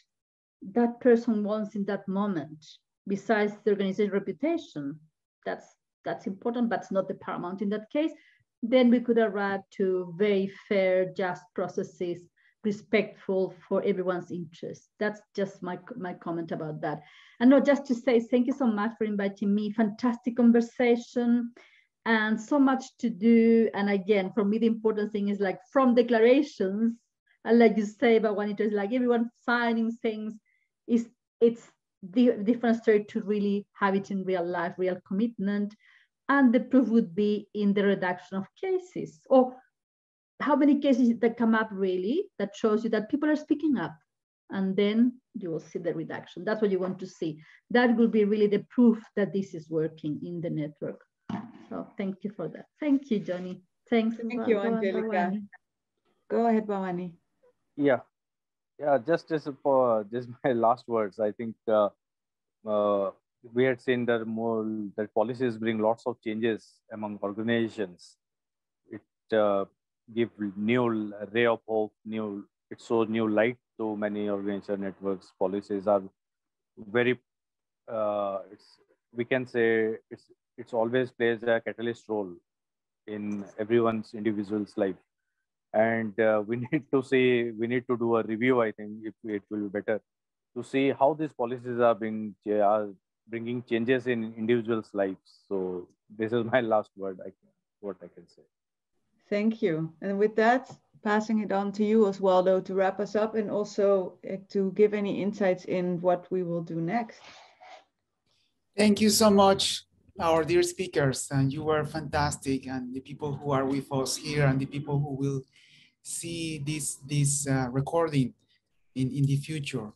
that person wants in that moment, besides the organizational reputation. That's important, but it's not the paramount in that case. Then we could arrive to very fair, just processes, respectful for everyone's interest. That's just my comment about that. And not just to say, thank you so much for inviting me. Fantastic conversation. And so much to do. And again, for me, the important thing is like from declarations, and like you say, but when it is like everyone signing things, it's the different story to really have it in real life, real commitment. And the proof would be in the reduction of cases, or how many cases that come up really that shows you that people are speaking up. And then you will see the reduction. That's what you want to see. That will be really the proof that this is working in the network. So thank you for that. Thank you, Johnny. Thanks. Thank you, Angelica. Go ahead, Bhavani. Yeah, just my last words. I think we had seen that policies bring lots of changes among organizations. It gives new ray of hope. It shows new light to many organization networks. Policies are very. We can say it's always plays a catalyst role in everyone's individual's life, and we need to do a review. I think it will be better to see how these policies are bringing changes in individuals' lives. So this is my last word. What I can say. Thank you. And with that, passing it on to you, Oswaldo, to wrap us up and also to give any insights in what we will do next. Thank you so much, our dear speakers, and you were fantastic, and the people who are with us here and the people who will see this recording in the future.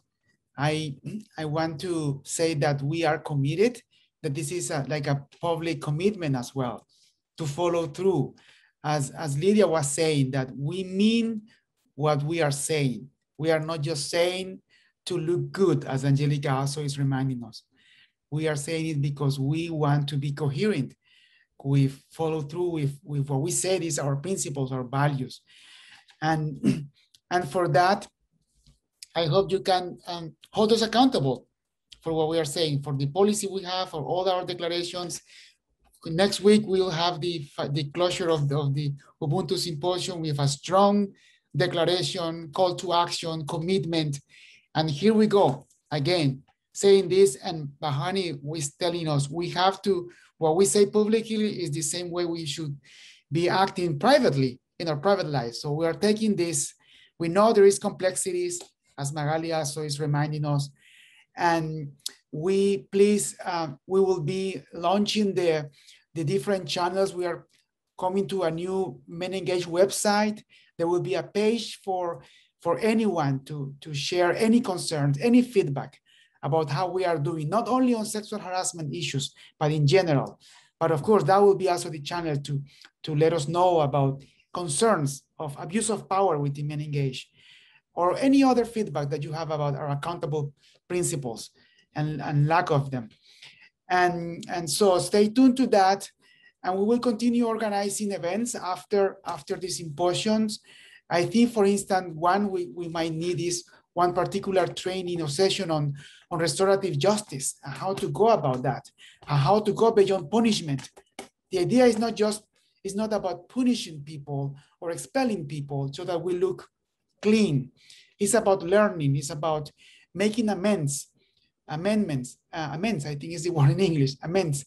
I want to say that we are committed, that this is like a public commitment as well, to follow through. As Lydia was saying, that we mean what we are saying. We are not just saying to look good, as Angelica also is reminding us. We are saying it because we want to be coherent. We follow through with what we said is our principles, our values. And for that, I hope you can hold us accountable for what we are saying, for the policy we have, for all our declarations. Next week, we'll have the closure of the Ubuntu Symposium with a strong declaration, call to action, commitment. And here we go, again, saying this, and Bhavani was telling us we have to, what we say publicly is the same way we should be acting privately in our private lives. So we are taking this, we know there is complexities, as Magali also is reminding us. And we will be launching the different channels. We are coming to a new MenEngage website. There will be a page for anyone to share any concerns, any feedback about how we are doing, not only on sexual harassment issues, but in general. But of course, that will be also the channel to let us know about concerns of abuse of power within MenEngage, or any other feedback that you have about our accountable principles and lack of them. And so stay tuned to that. And we will continue organizing events after these symposiums. I think, for instance, one we might need is one particular training or session on restorative justice, and how to go about that, and how to go beyond punishment. The idea is it's not about punishing people or expelling people so that we look clean. It's about learning. It's about making amends, I think is the word in English, amends,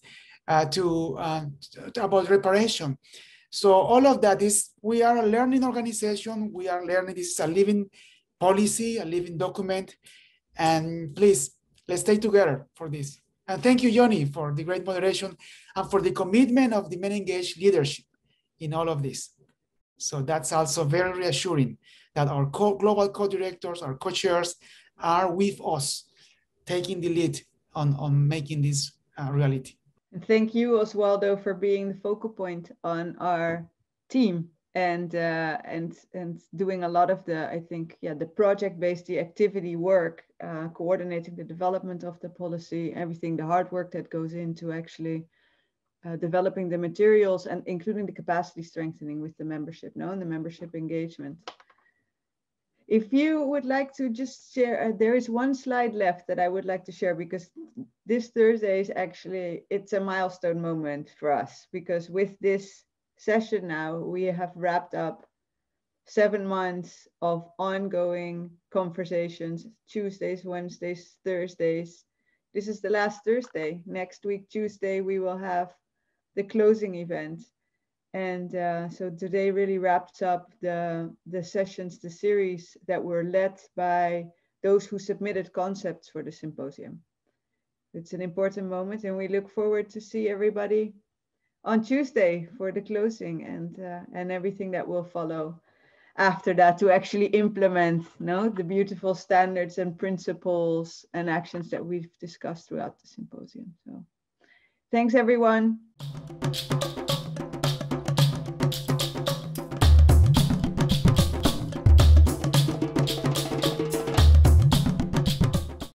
about reparation. So all of that is, we are a learning organization. We are learning. This is a living policy, a living document. And please, let's stay together for this. And thank you, Johnny, for the great moderation and for the commitment of the MenEngage leadership in all of this. So that's also very reassuring that our global co-directors, our co-chairs are with us, taking the lead on making this reality. And thank you, Oswaldo, for being the focal point on our team and doing a lot of the, I think, the project-based, the activity work, coordinating the development of the policy, everything, the hard work that goes into actually developing the materials and including the capacity strengthening with the membership, and the membership engagement. If you would like to just share, there is one slide left that I would like to share, because this Thursday is actually, it's a milestone moment for us, because with this session now, we have wrapped up 7 months of ongoing conversations, Tuesdays, Wednesdays, Thursdays. This is the last Thursday. Next week, Tuesday, we will have the closing event. And so today really wraps up the sessions, the series that were led by those who submitted concepts for the symposium. It's an important moment, and we look forward to see everybody on Tuesday for the closing and everything that will follow after that to actually implement the beautiful standards and principles and actions that we've discussed throughout the symposium. So thanks, everyone.